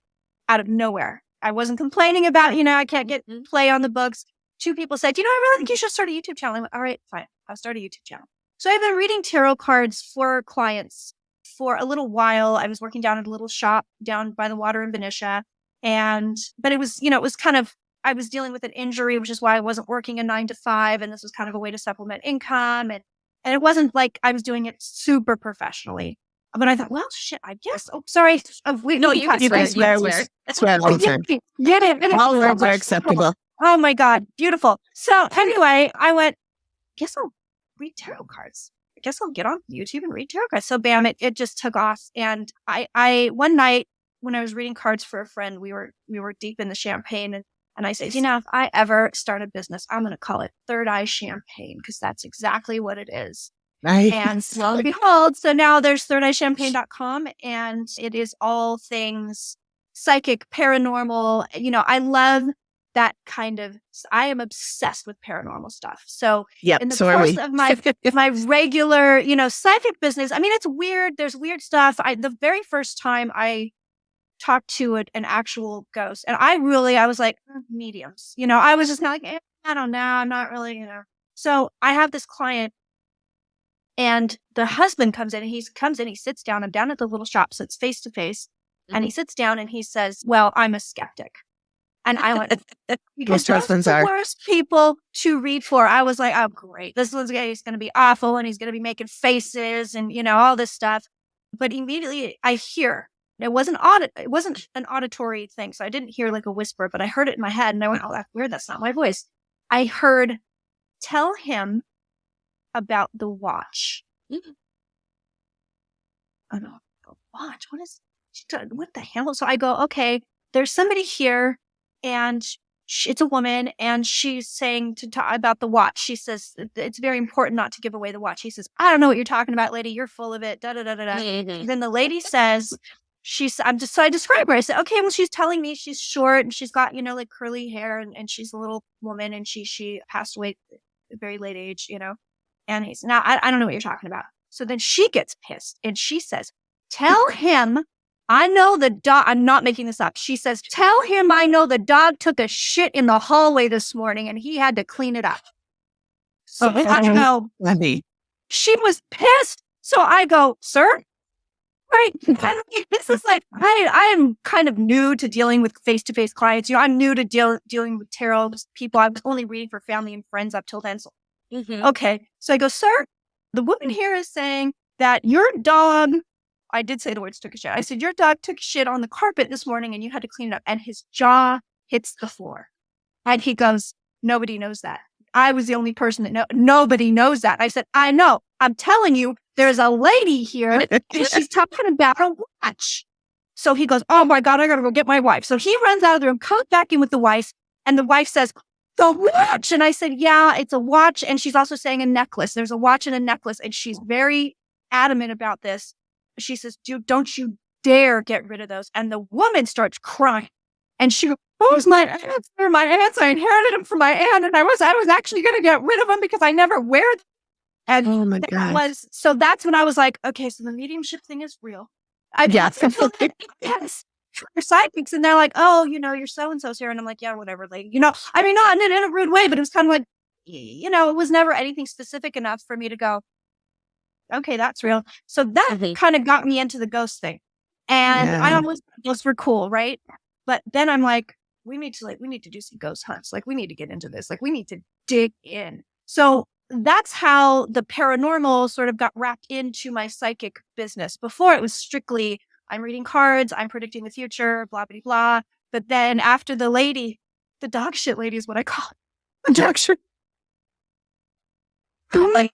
[SPEAKER 4] out of nowhere. I wasn't complaining about, I can't get play on the books. 2 people said, I really think you should start a YouTube channel. I went, all right, fine. I'll start a YouTube channel. So I've been reading tarot cards for clients for a little while. I was working down at a little shop down by the water in Benicia. But it was, it was kind of, I was dealing with an injury, which is why I wasn't working a 9 to 5. And this was kind of a way to supplement income. And it wasn't like I was doing it super professionally. But I thought, well, shit, I guess. Oh, sorry.
[SPEAKER 2] No, you can swear.
[SPEAKER 1] Swear all the time.
[SPEAKER 4] Get it.
[SPEAKER 1] All words are acceptable.
[SPEAKER 4] Oh my God. Beautiful. So anyway, I went, guess I'll read tarot cards. I guess I'll get on YouTube and read tarot cards. So bam, it just took off. And I one night when I was reading cards for a friend, we were deep in the champagne, and I said, if I ever start a business, I'm going to call it Third Eye Champagne, because that's exactly what it is.
[SPEAKER 1] Nice.
[SPEAKER 4] And lo and behold, so now there's thirdeyechampagne.com, and it is all things psychic, paranormal. I love that kind of, I am obsessed with paranormal stuff. So in the course of my regular, psychic business, it's weird. There's weird stuff. The very first time I talked to an actual ghost, and I was like, mediums, I was just kind of like, I don't know. I'm not really, So I have this client, and the husband comes in, and he sits down. I'm down at the little shop, so it's face to face. And he sits down and he says, well, I'm a skeptic. And I went, because
[SPEAKER 1] Most
[SPEAKER 4] those are
[SPEAKER 1] husbands
[SPEAKER 4] the
[SPEAKER 1] are.
[SPEAKER 4] worst people to read for. I was like, oh, great. This one's he's going to be awful and he's going to be making faces and, all this stuff. But immediately I hear, it wasn't an auditory thing. So I didn't hear like a whisper, but I heard it in my head and I went, oh, that's weird. That's not my voice. I heard, tell him about the watch. I know, the watch. What the hell? So I go, okay, there's somebody here and it's a woman and she's saying to talk about the watch. She says, it's very important not to give away the watch. He says, I don't know what you're talking about, lady. You're full of it. Da, da, da, da, da. Then the lady says, so I describe her. I said, okay, well, she's telling me she's short and she's got, like curly hair and she's a little woman and she passed away at a very late age, And he's, now I don't know what you're talking about. So then she gets pissed and she says, tell him I know the dog. I'm not making this up. She says, tell him I know the dog took a shit in the hallway this morning and he had to clean it up. So I go, she was pissed. So I go, sir? Right. This is like, I'm kind of new to dealing with face-to-face clients. I'm new to dealing with tarot people. I was only reading for family and friends up till then. So, okay. So I go, sir, the woman here is saying that your dog, I did say the words took a shit. I said, your dog took a shit on the carpet this morning and you had to clean it up. And his jaw hits the floor. And he goes, nobody knows that. I was the only person that nobody knows that. I said, I know. I'm telling you, there's a lady here and she's talking about her watch. So he goes, oh my God, I got to go get my wife. So he runs out of the room, comes back in with the wife. And the wife says, the watch. And I said, yeah, it's a watch. And she's also saying a necklace. There's a watch and a necklace. And she's very adamant about this. She says, dude, don't you dare get rid of those. And the woman starts crying. And she goes, oh, it's my answer. My answer. I inherited them from my aunt. And I was actually going to get rid of them because I never wear them. And
[SPEAKER 1] oh my God.
[SPEAKER 4] So that's when I was like, okay, so the mediumship thing is real. Yes. Psychics. And they're like, oh, you're so-and-so's here. And I'm like, yeah, whatever, lady. Not in a rude way, but it was kind of like, it was never anything specific enough for me to go, okay, that's real. So that kind of got me into the ghost thing. And I always thought ghosts were cool, right? But then I'm like, we need to do some ghost hunts. Like, we need to get into this. Like, we need to dig in. So that's how the paranormal sort of got wrapped into my psychic business. Before it was strictly, I'm reading cards, I'm predicting the future, blah, blah, blah. But then after the dog shit lady is what I call it. The dog shit. Like,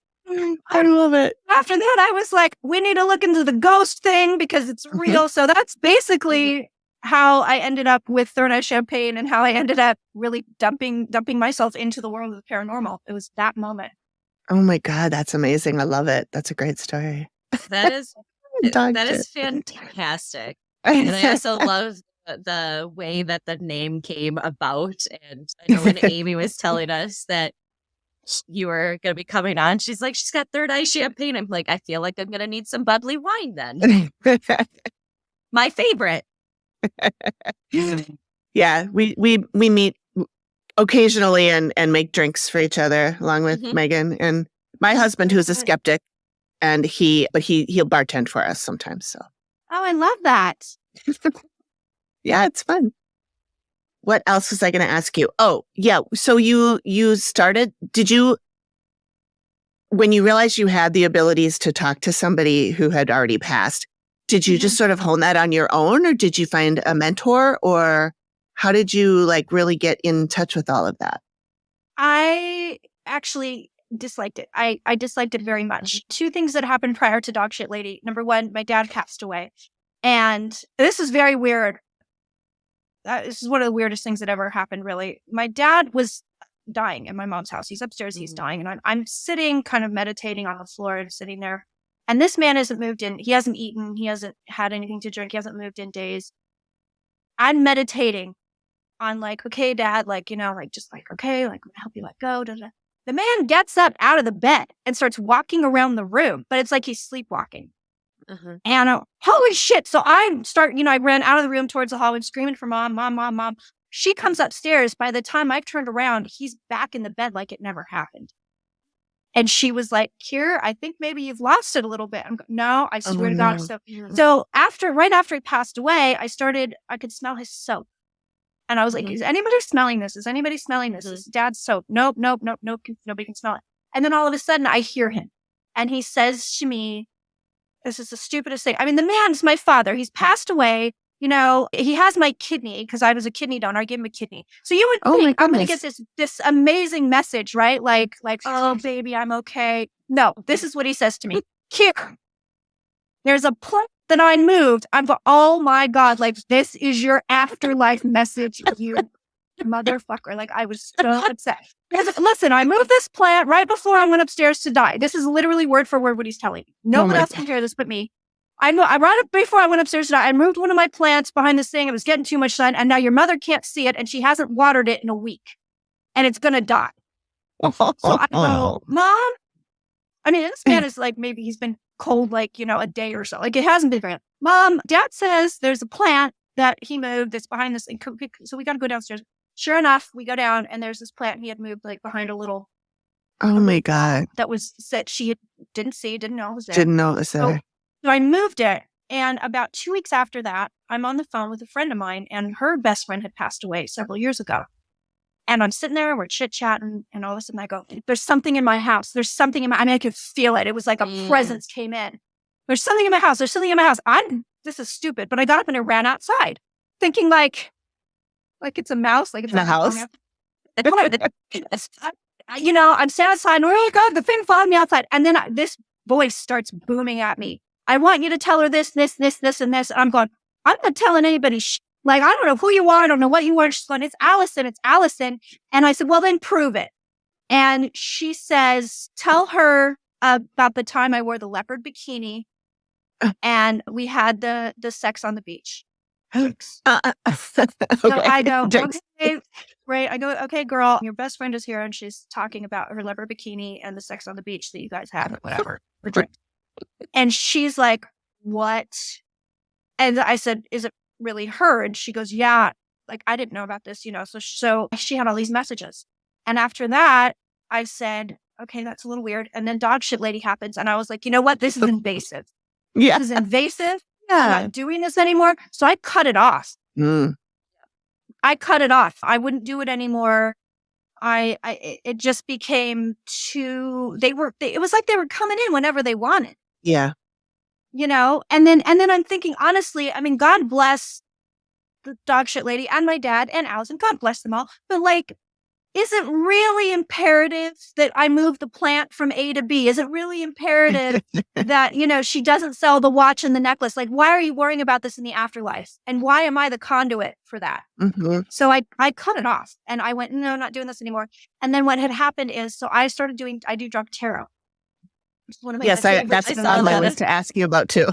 [SPEAKER 1] I love it.
[SPEAKER 4] After that, I was like, we need to look into the ghost thing because it's real. So that's basically how I ended up with Third Eye Champagne and how I ended up really dumping myself into the world of the paranormal. It was that moment.
[SPEAKER 1] Oh my God, that's amazing. I love it. That's a great story.
[SPEAKER 2] That is fantastic. And I also love the way that the name came about. And I know when Amy was telling us that you were going to be coming on, she's like, she's got Third Eye Champagne. I'm like, I feel like I'm going to need some bubbly wine then. My favorite.
[SPEAKER 1] Yeah, we meet occasionally and make drinks for each other along with Megan and my husband, who's a skeptic, and he'll bartend for us sometimes. So,
[SPEAKER 4] oh, I love that.
[SPEAKER 1] Yeah, it's fun. What else was I going to ask you? Oh, yeah. So you started. Did you, when you realized you had the abilities to talk to somebody who had already passed, did you just sort of hone that on your own, or did you find a mentor, or how did you really get in touch with all of that?
[SPEAKER 4] I actually disliked it. I disliked it very much. Two things that happened prior to Dog Shit Lady. Number one, my dad passed away. And this is very weird. This is one of the weirdest things that ever happened, really. My dad was dying in my mom's house. He's upstairs. He's dying. And I'm sitting kind of meditating on the floor and sitting there. And this man hasn't moved in. He hasn't eaten. He hasn't had anything to drink. He hasn't moved in days. I'm meditating on okay, Dad, just okay, I'm going to help you let go. Da, da. The man gets up out of the bed and starts walking around the room, but it's like he's sleepwalking. And holy shit. So I ran out of the room towards the hallway screaming for mom, mom, mom, mom. She comes upstairs. By the time I've turned around, he's back in the bed like it never happened. And she was like, Kier, I think maybe you've lost it a little bit. No, I swear to God. So right after he passed away, I could smell his soap. And I was like, is anybody smelling this? Is anybody smelling this? Is Dad's soap? Nope. Nobody can smell it. And then all of a sudden I hear him and he says to me, this is the stupidest thing. I mean, the man's my father. He's passed away. You know, he has my kidney because I was a kidney donor. I gave him a kidney. So you would think I'm going to get this amazing message, right? Like, oh, baby, I'm okay. No, this is what he says to me. Here, there's a plant that I moved. I'm going, oh my God, like this is your afterlife message, you motherfucker. Like I was so upset. Listen, I moved this plant right before I went upstairs to die. This is literally word for word what he's telling me. No one else can hear this but me. I right up before I went upstairs to die, I moved one of my plants behind this thing. It was getting too much sun. And now your mother can't see it and she hasn't watered it in a week. And it's going to die. So I go, Mom? I mean, this man is like, maybe he's been cold like, a day or so. Like it hasn't been very long. Mom, Dad says there's a plant that he moved that's behind this thing. So we got to go downstairs. Sure enough, we go down and there's this plant he had moved like behind a little.
[SPEAKER 1] Oh my God.
[SPEAKER 4] That was that she didn't know it was there.
[SPEAKER 1] Didn't know it was there.
[SPEAKER 4] So I moved it. And about 2 weeks after that, I'm on the phone with a friend of mine and her best friend had passed away several years ago. And I'm sitting there, we're chit-chatting, and all of a sudden I go, there's something in my house. There's something in my, I mean, I could feel it. It was like a presence came in. There's something in my house. There's something in my house. This is stupid, but I got up and I ran outside thinking like it's a mouse, like it's
[SPEAKER 1] in a house.
[SPEAKER 4] I'm standing outside and oh my God, the thing followed me outside. And then this voice starts booming at me. I want you to tell her this, and this. And I'm going, I'm not telling anybody like, I don't know who you are. I don't know what you are. She's going, it's Allison. And I said, well, then prove it. And she says, tell her about the time I wore the leopard bikini and we had the sex on the beach.
[SPEAKER 1] Okay.
[SPEAKER 4] So I go, okay, right. I go, okay, girl, your best friend is here and she's talking about her leopard bikini and the sex on the beach that you guys had or whatever. And she's like, what? And I said, is it really her? And she goes, yeah, like I didn't know about this, so she had all these messages. And after that, I said, okay, that's a little weird. And then dog shit lady happens. And I was like, you know what? This is invasive.
[SPEAKER 1] Yeah.
[SPEAKER 4] This is invasive.
[SPEAKER 1] Yeah.
[SPEAKER 4] I'm not doing this anymore. So I cut it off. I cut it off. I wouldn't do it anymore. It just became too, it was like they were coming in whenever they wanted.
[SPEAKER 1] Yeah.
[SPEAKER 4] And then I'm thinking, honestly, I mean, God bless the dog shit lady and my dad and Allison. God bless them all. But like, is it really imperative that I move the plant from A to B? Is it really imperative that, she doesn't sell the watch and the necklace? Like, why are you worrying about this in the afterlife? And why am I the conduit for that?
[SPEAKER 1] Mm-hmm.
[SPEAKER 4] So I cut it off and I went, no, I'm not doing this anymore. And then what had happened is, so I started I do drug tarot. One of my
[SPEAKER 1] that's on my list to ask you about too.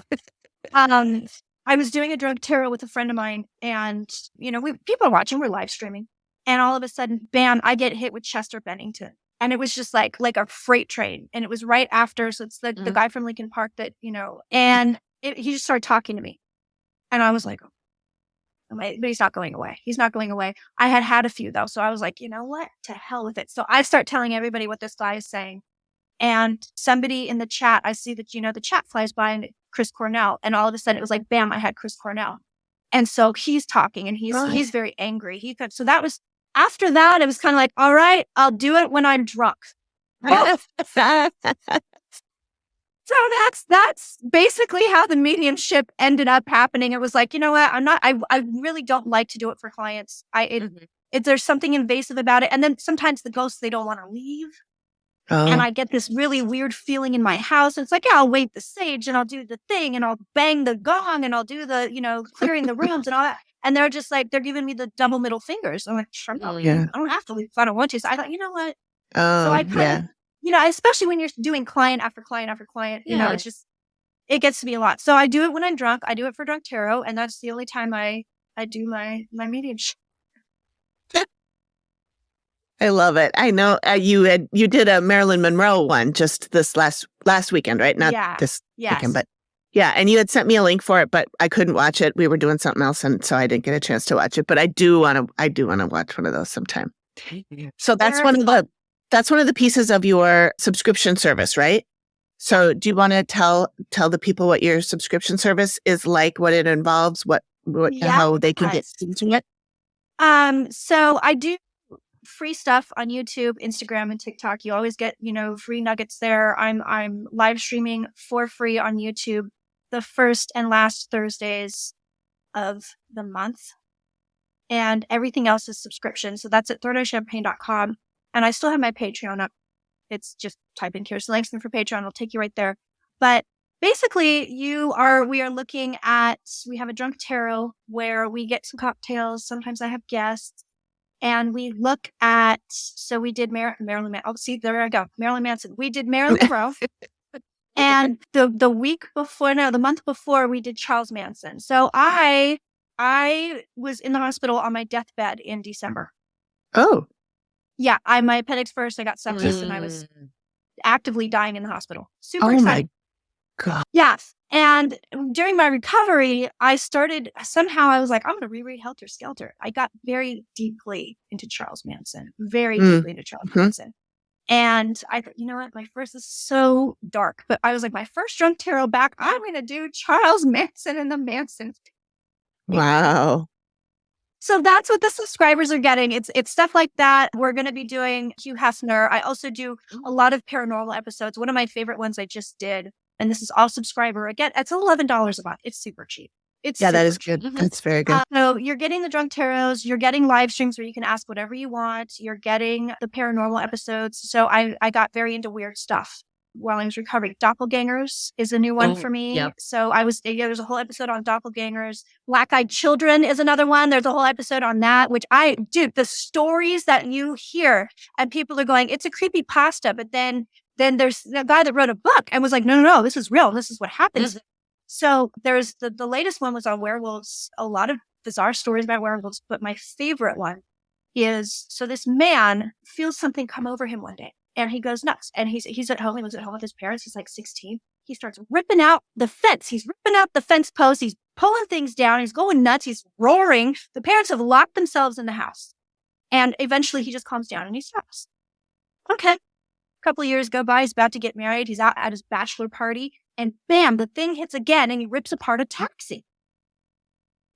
[SPEAKER 4] I was doing a drug tarot with a friend of mine and, people are watching, we're live streaming. And all of a sudden, bam, I get hit with Chester Bennington. And it was just like a freight train. And it was right after. So it's the guy from Lincoln Park that, and he just started talking to me. And I was like, but he's not going away. He's not going away. I had a few though. So I was like, you know what? To hell with it. So I start telling everybody what this guy is saying. And somebody in the chat, I see that, the chat flies by and Chris Cornell. And all of a sudden it was like, bam, I had Chris Cornell. And so he's talking and he's very angry. So that was, after that, it was kind of like, all right, I'll do it when I'm drunk. So that's basically how the mediumship ended up happening. It was like, you know what? I really don't like to do it for clients. There's something invasive about it. And then sometimes the ghosts, they don't want to leave. Oh. And I get this really weird feeling in my house. It's like, yeah, I'll wave the sage and I'll do the thing and I'll bang the gong and I'll do the, clearing the rooms and all that. And they're just like, they're giving me the double middle fingers. I'm like, sure, I don't have to leave if I don't want to. So I thought, you know what?
[SPEAKER 1] Oh,
[SPEAKER 4] so I kind of, especially when you're doing client after client after client, it's just, it gets to be a lot. So I do it when I'm drunk. I do it for drunk tarot. And that's the only time I do my mediumship.
[SPEAKER 1] I love it. I know you did a Marilyn Monroe one just this last weekend, right? Not this weekend, but yeah. And you had sent me a link for it, but I couldn't watch it. We were doing something else, and so I didn't get a chance to watch it. But I do want to watch one of those sometime. So that's one of the pieces of your subscription service, right? So do you want to tell the people what your subscription service is like, what it involves, how they can get into it?
[SPEAKER 4] So I do free stuff on YouTube, Instagram, and TikTok. You always get, free nuggets there. I'm live streaming for free on YouTube the first and last Thursdays of the month. And everything else is subscription. So that's at thirdeyechampagne.com. And I still have my Patreon up. It's just type in Kirsten Langston for Patreon. It'll take you right there. But basically, we are looking at, we have a drunk tarot where we get some cocktails. Sometimes I have guests. And we look at, so we did Marilyn Manson. Oh, see, there I go. Marilyn Manson. We did Marilyn Monroe. And the month before, we did Charles Manson. So I was in the hospital on my deathbed in December.
[SPEAKER 1] Oh.
[SPEAKER 4] Yeah, my appendix burst. I got sepsis and I was actively dying in the hospital. Super
[SPEAKER 1] Oh
[SPEAKER 4] excited.
[SPEAKER 1] my God.
[SPEAKER 4] Yes. And during my recovery, I was like, I'm going to reread Helter Skelter. I got very deeply into Charles Manson, Manson. And I thought, you know what? This is so dark. But I was like, my first drunk tarot back, I'm going to do Charles Manson and the Mansons.
[SPEAKER 1] Wow.
[SPEAKER 4] So that's what the subscribers are getting. It's stuff like that. We're going to be doing Hugh Hefner. I also do a lot of paranormal episodes. One of my favorite ones I just did, and this is all subscriber. Again, it's $11 a month. It's super cheap.
[SPEAKER 1] That is good.
[SPEAKER 2] Mm-hmm.
[SPEAKER 1] That's very good.
[SPEAKER 4] So you're getting the drunk tarots. You're getting live streams where you can ask whatever you want. You're getting the paranormal episodes. So I got very into weird stuff while I was recovering. Doppelgangers is a new one for me.
[SPEAKER 2] Yep.
[SPEAKER 4] So there's a whole episode on doppelgangers. Black-eyed children is another one. There's a whole episode on that, the stories that you hear and people are going, it's a creepypasta. But then there's the guy that wrote a book and was like, no, this is real. This is what happens. So there's the latest one was on werewolves, a lot of bizarre stories about werewolves. But my favorite one is, so this man feels something come over him one day. And he goes nuts. And he's at home. He was at home with his parents. He's like 16. He starts ripping out the fence. He's ripping out the fence posts. He's pulling things down. He's going nuts. He's roaring. The parents have locked themselves in the house. And eventually he just calms down and he stops. Okay. A couple of years go by. He's about to get married. He's out at his bachelor party. And bam, the thing hits again and he rips apart a taxi.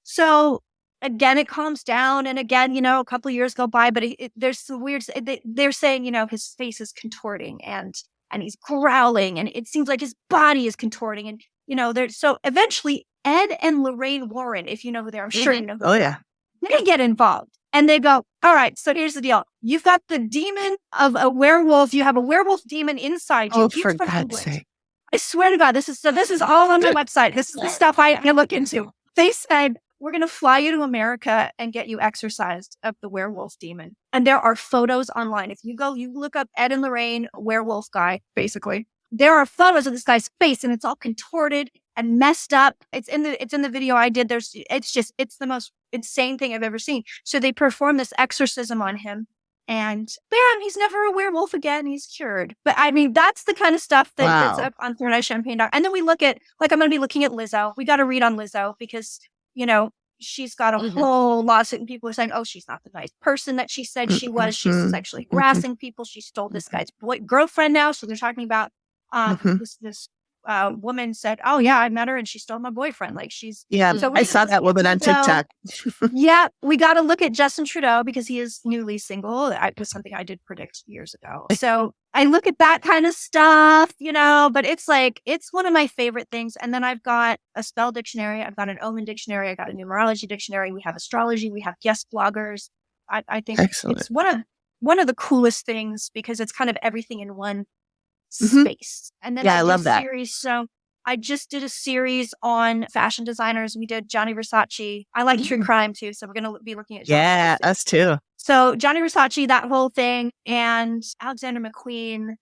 [SPEAKER 4] So again, it calms down. And again, a couple of years go by, but there's some weird, they're saying, his face is contorting and he's growling and it seems like his body is contorting. And, so eventually Ed and Lorraine Warren, if you know who they are, I'm sure you know who they are.
[SPEAKER 1] Yeah.
[SPEAKER 4] They get involved and they go, all right, so here's the deal. You've got the demon of a werewolf. You have a werewolf demon inside you.
[SPEAKER 1] Oh, for God's sake.
[SPEAKER 4] I swear to God, this is all on my website. This is the stuff I look into. They said, we're going to fly you to America and get you exorcised of the werewolf demon. And there are photos online. If you look up Ed and Lorraine, werewolf guy, basically. There are photos of this guy's face and it's all contorted and messed up. It's in the video I did. It's the most insane thing I've ever seen. So they perform this exorcism on him. And bam, he's never a werewolf again. He's cured. But I mean, that's the kind of stuff that's up on Third Eye Champagne. And then we look at, I'm going to be looking at Lizzo. We got to read on Lizzo because, she's got a whole lawsuit and people are saying, oh, she's not the nice person that she said she was. She's sexually harassing people. She stole this guy's girlfriend now. So they're talking about this woman said, oh yeah, I met her and she stole my boyfriend. Like
[SPEAKER 1] so I saw that woman on TikTok.
[SPEAKER 4] Yeah, we got to look at Justin Trudeau because he is newly single. It was something I did predict years ago. So I look at that kind of stuff, but it's one of my favorite things. And then I've got a spell dictionary. I've got an omen dictionary. I got a numerology dictionary. We have astrology. We have guest bloggers. I think
[SPEAKER 1] Excellent.
[SPEAKER 4] It's one of the coolest things because it's kind of everything in one space. And then
[SPEAKER 1] I love that.
[SPEAKER 4] So I just did a series on fashion designers. We did Gianni Versace. I like true crime too, so we're going to be looking at
[SPEAKER 1] us too.
[SPEAKER 4] So Gianni Versace, that whole thing, and Alexander McQueen.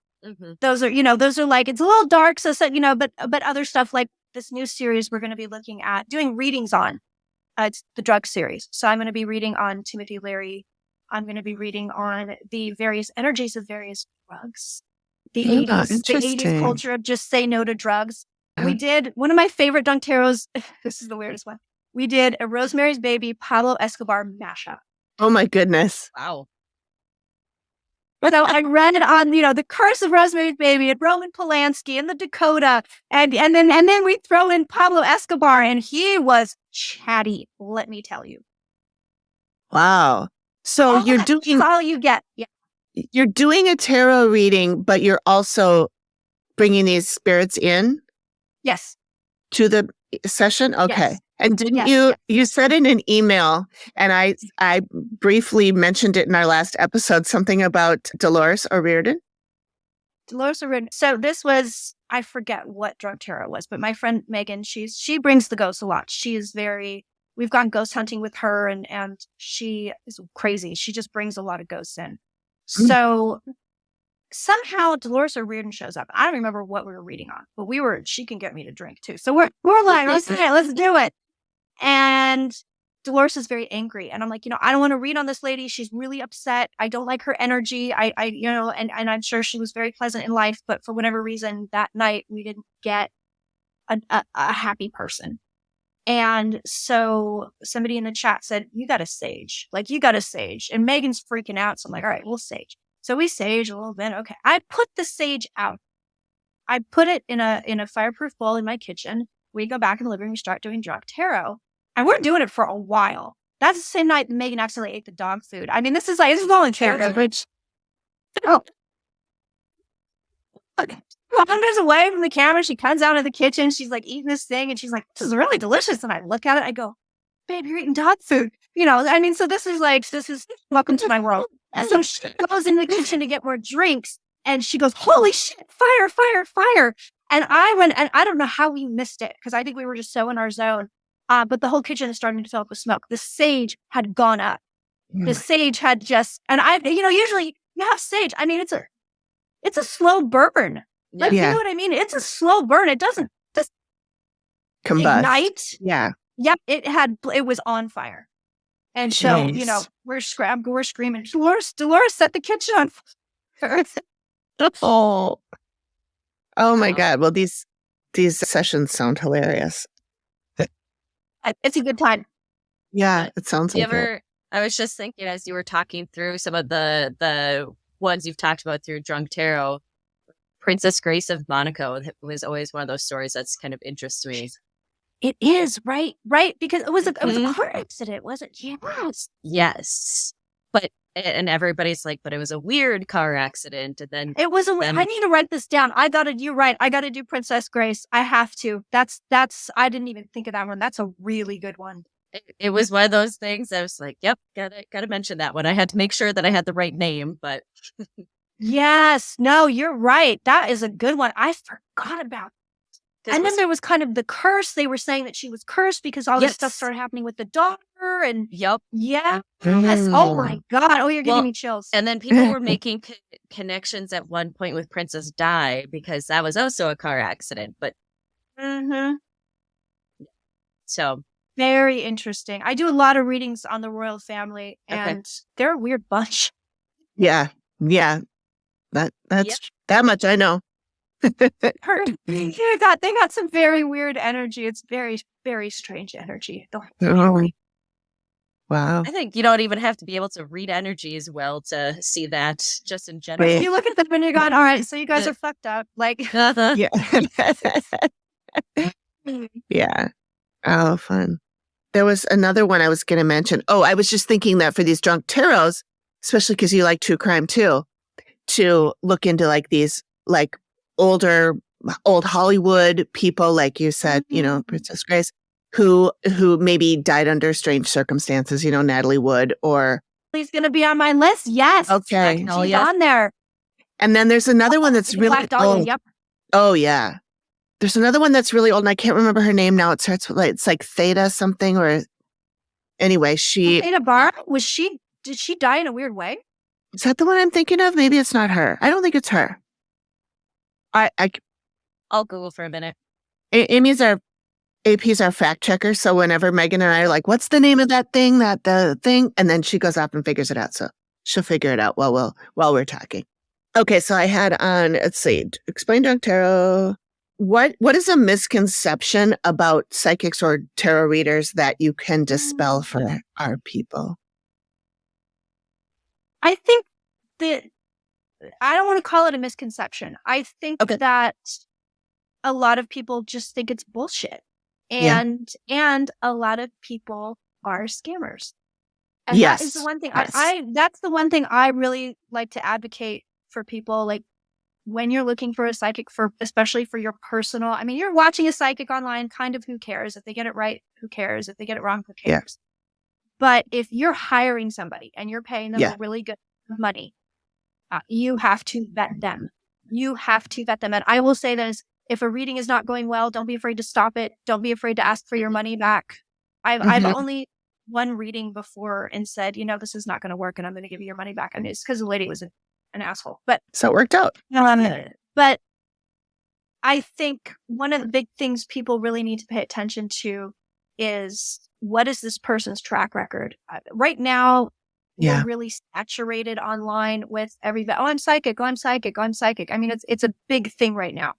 [SPEAKER 4] Those are it's a little dark, so but other stuff like this new series we're going to be looking at doing readings on. It's the drug series. So I'm going to be reading on Timothy Leary. I'm going to be reading on the various energies of various drugs. The 80s culture of just say no to drugs. We did one of my favorite Dunk Tarots. This is the weirdest one. We did a Rosemary's Baby Pablo Escobar mashup.
[SPEAKER 1] Oh my goodness.
[SPEAKER 2] Wow.
[SPEAKER 4] So I read it on, The Curse of Rosemary's Baby and Roman Polanski and the Dakota. And then we throw in Pablo Escobar and he was chatty, let me tell you.
[SPEAKER 1] Wow. So
[SPEAKER 4] That's all you get. Yeah.
[SPEAKER 1] you're doing a tarot reading, but you're also bringing these spirits in
[SPEAKER 4] Yes.
[SPEAKER 1] to the session? Okay.
[SPEAKER 4] Yes.
[SPEAKER 1] And didn't
[SPEAKER 4] Yes.
[SPEAKER 1] you said in an email, and I briefly mentioned it in our last episode, something about Delores O'Riordan?
[SPEAKER 4] Delores O'Riordan. So this was, I forget what drug tarot it was, but my friend Megan, she brings the ghosts a lot. She is we've gone ghost hunting with her, and she is crazy. She just brings a lot of ghosts in. So somehow Delores O'Riordan shows up. I don't remember what we were reading on, but she can get me to drink too. So we're like, let's do it. And Delores is very angry. And I'm like, I don't want to read on this lady. She's really upset. I don't like her energy. And I'm sure she was very pleasant in life, but for whatever reason that night we didn't get a happy person. And so somebody in the chat said, you got to sage. And Megan's freaking out. So I'm like, all right, we'll sage. So we sage a little bit. Okay. I put the sage out. I put it in a fireproof bowl in my kitchen. We go back in the living room, we start doing drug tarot. And we're doing it for a while. That's the same night Megan accidentally ate the dog food. I mean, this is voluntary. Oh. Okay. Wanders away from the camera. She comes out of the kitchen. She's like eating this thing. And she's like, this is really delicious. And I look at it. I go, babe, you're eating dog food. So this is welcome to my world. And so she goes in the kitchen to get more drinks. And she goes, holy shit, fire, fire, fire. And I went, and I don't know how we missed it because I think we were just so in our zone. But the whole kitchen is starting to fill up with smoke. The sage had gone up. The sage had just, and usually you have sage. I mean, it's a slow burn. Like, you know what I mean? It's a slow burn. It doesn't just
[SPEAKER 1] combust.
[SPEAKER 4] Ignite.
[SPEAKER 1] Yeah.
[SPEAKER 4] Yep. It was on fire. And so, we're screaming, Delores set the kitchen on fire.
[SPEAKER 1] Oh my God. Well, these sessions sound hilarious.
[SPEAKER 4] It's a good time.
[SPEAKER 1] Yeah, it sounds like it.
[SPEAKER 2] I was just thinking as you were talking through some of the ones you've talked about through Drunk Tarot, Princess Grace of Monaco was always one of those stories that's kind of interests me.
[SPEAKER 4] It is, right? Because it was a car accident, was it?
[SPEAKER 2] Yes. And everybody's like, but it was a weird car accident. And then
[SPEAKER 4] it was I need to write this down. You're right. I got to do Princess Grace. I have to. That's, I didn't even think of that one. That's a really good one.
[SPEAKER 2] It was one of those things. I was like, yep, gotta mention that one. I had to make sure that I had the right name, but.
[SPEAKER 4] Yes. No, you're right. That is a good one. I forgot about. And then there was kind of the curse. They were saying that she was cursed because all this stuff started happening with the daughter. And
[SPEAKER 2] yep.
[SPEAKER 4] Yeah. Yes. Oh my God. Oh, you're giving me chills.
[SPEAKER 2] And then people were making connections at one point with Princess Di because that was also a car accident. But so
[SPEAKER 4] very interesting. I do a lot of readings on the royal family, and they're a weird bunch.
[SPEAKER 1] Yeah. That's that much I know.
[SPEAKER 4] They got some very weird energy. It's very, very strange energy.
[SPEAKER 1] Wow.
[SPEAKER 2] I think you don't even have to be able to read energy as well to see that just in general.
[SPEAKER 4] You look at them and you're going, all right, so you guys are fucked up. Like,
[SPEAKER 1] yeah. Yeah. Oh, fun. There was another one I was going to mention. Oh, I was just thinking that for these drunk tarots, especially because you like true crime too, to look into like these like old Hollywood people, like you said, Princess Grace, who maybe died under strange circumstances, Natalie Wood or.
[SPEAKER 4] He's going to be on my list. Yes.
[SPEAKER 1] Okay.
[SPEAKER 4] She's on there.
[SPEAKER 1] And then there's another one that's really old.
[SPEAKER 4] Yep.
[SPEAKER 1] Oh, yeah. There's another one that's really old, and I can't remember her name now. It starts with it's like Theta something, or anyway,
[SPEAKER 4] Theta Bar. Did she die in a weird way?
[SPEAKER 1] Is that the one I'm thinking of? Maybe it's not her. I don't think it's her.
[SPEAKER 2] I'll Google for a minute.
[SPEAKER 1] AP's our fact checker. So whenever Megan and I are like, what's the name of that thing, the thing? And then she goes off and figures it out. So she'll figure it out while we're talking. Okay. So I had on, let's see, explain drunk tarot. What is a misconception about psychics or tarot readers that you can dispel for our people?
[SPEAKER 4] I think that I don't want to call it a misconception. I think that a lot of people just think it's bullshit. And a lot of people are scammers. And that is the
[SPEAKER 1] Yes.
[SPEAKER 4] one thing
[SPEAKER 1] Yes.
[SPEAKER 4] that's the one thing I really like to advocate for people. Like when you're looking for a psychic, especially for your personal, I mean, you're watching a psychic online, kind of who cares? If they get it right, who cares? If they get it wrong, who
[SPEAKER 1] Yeah.
[SPEAKER 4] cares? But if you're hiring somebody and you're paying them
[SPEAKER 1] Yeah.
[SPEAKER 4] a really good money, you have to vet them. You have to vet them. And I will say this, if a reading is not going well, don't be afraid to stop it. Don't be afraid to ask for your money back. I've
[SPEAKER 1] Mhm.
[SPEAKER 4] only one reading before and said, this is not going to work and I'm going to give you your money back. And it's because the lady was an asshole. But
[SPEAKER 1] So it worked out.
[SPEAKER 4] but I think one of the big things people really need to pay attention to is, what is this person's track record? Right now,
[SPEAKER 1] Yeah.
[SPEAKER 4] we're really saturated online with everybody. Oh, I'm psychic. Oh, I'm psychic. Oh, I'm psychic. I mean, it's a big thing right now.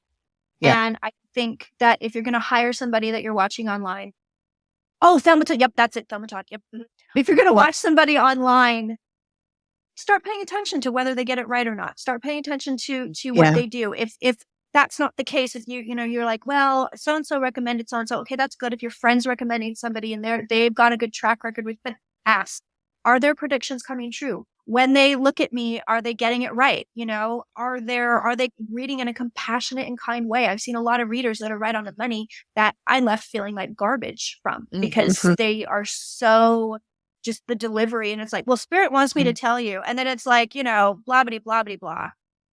[SPEAKER 1] Yeah.
[SPEAKER 4] And I think that if you're going to hire somebody that you're watching online, oh, Thelma, yep, that's it, Thelma Todd, yep. If you're going to watch somebody online, start paying attention to whether they get it right or not. Start paying attention to what they do. If that's not the case, if you're like, well, so-and-so recommended so-and-so, okay, that's good. If your friend's recommending somebody and they've got a good track record with, but ask, are their predictions coming true? When they look at me, are they getting it right? Are they reading in a compassionate and kind way? I've seen a lot of readers that are right on the money that I left feeling like garbage from, because they are so just the delivery. And it's like, well, spirit wants me to tell you. And then it's like, blah, blah, blah, blah, blah.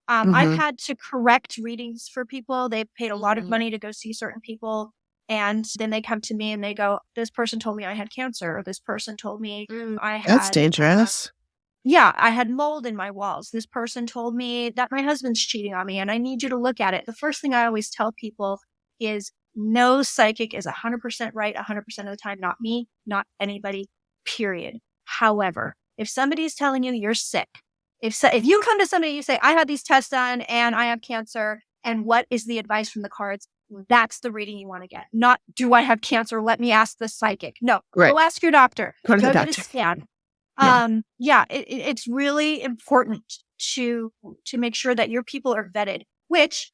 [SPEAKER 4] I've had to correct readings for people. They paid a lot of money to go see certain people. And then they come to me and they go, this person told me I had cancer, or this person told me I had...
[SPEAKER 1] That's dangerous.
[SPEAKER 4] I had mold in my walls. This person told me that my husband's cheating on me and I need you to look at it. The first thing I always tell people is, no psychic is 100% right 100% of the time. Not me, not anybody, period. However, if somebody's telling you you're sick, if you come to somebody and you say, I had these tests done and I have cancer, and what is the advice from the cards? That's the reading you want to get. Not, do I have cancer? Let me ask the psychic. No, go ask your doctor.
[SPEAKER 1] Go to the
[SPEAKER 4] get
[SPEAKER 1] doctor.
[SPEAKER 4] a scan.
[SPEAKER 1] Yeah.
[SPEAKER 4] It's really important to make sure that your people are vetted, which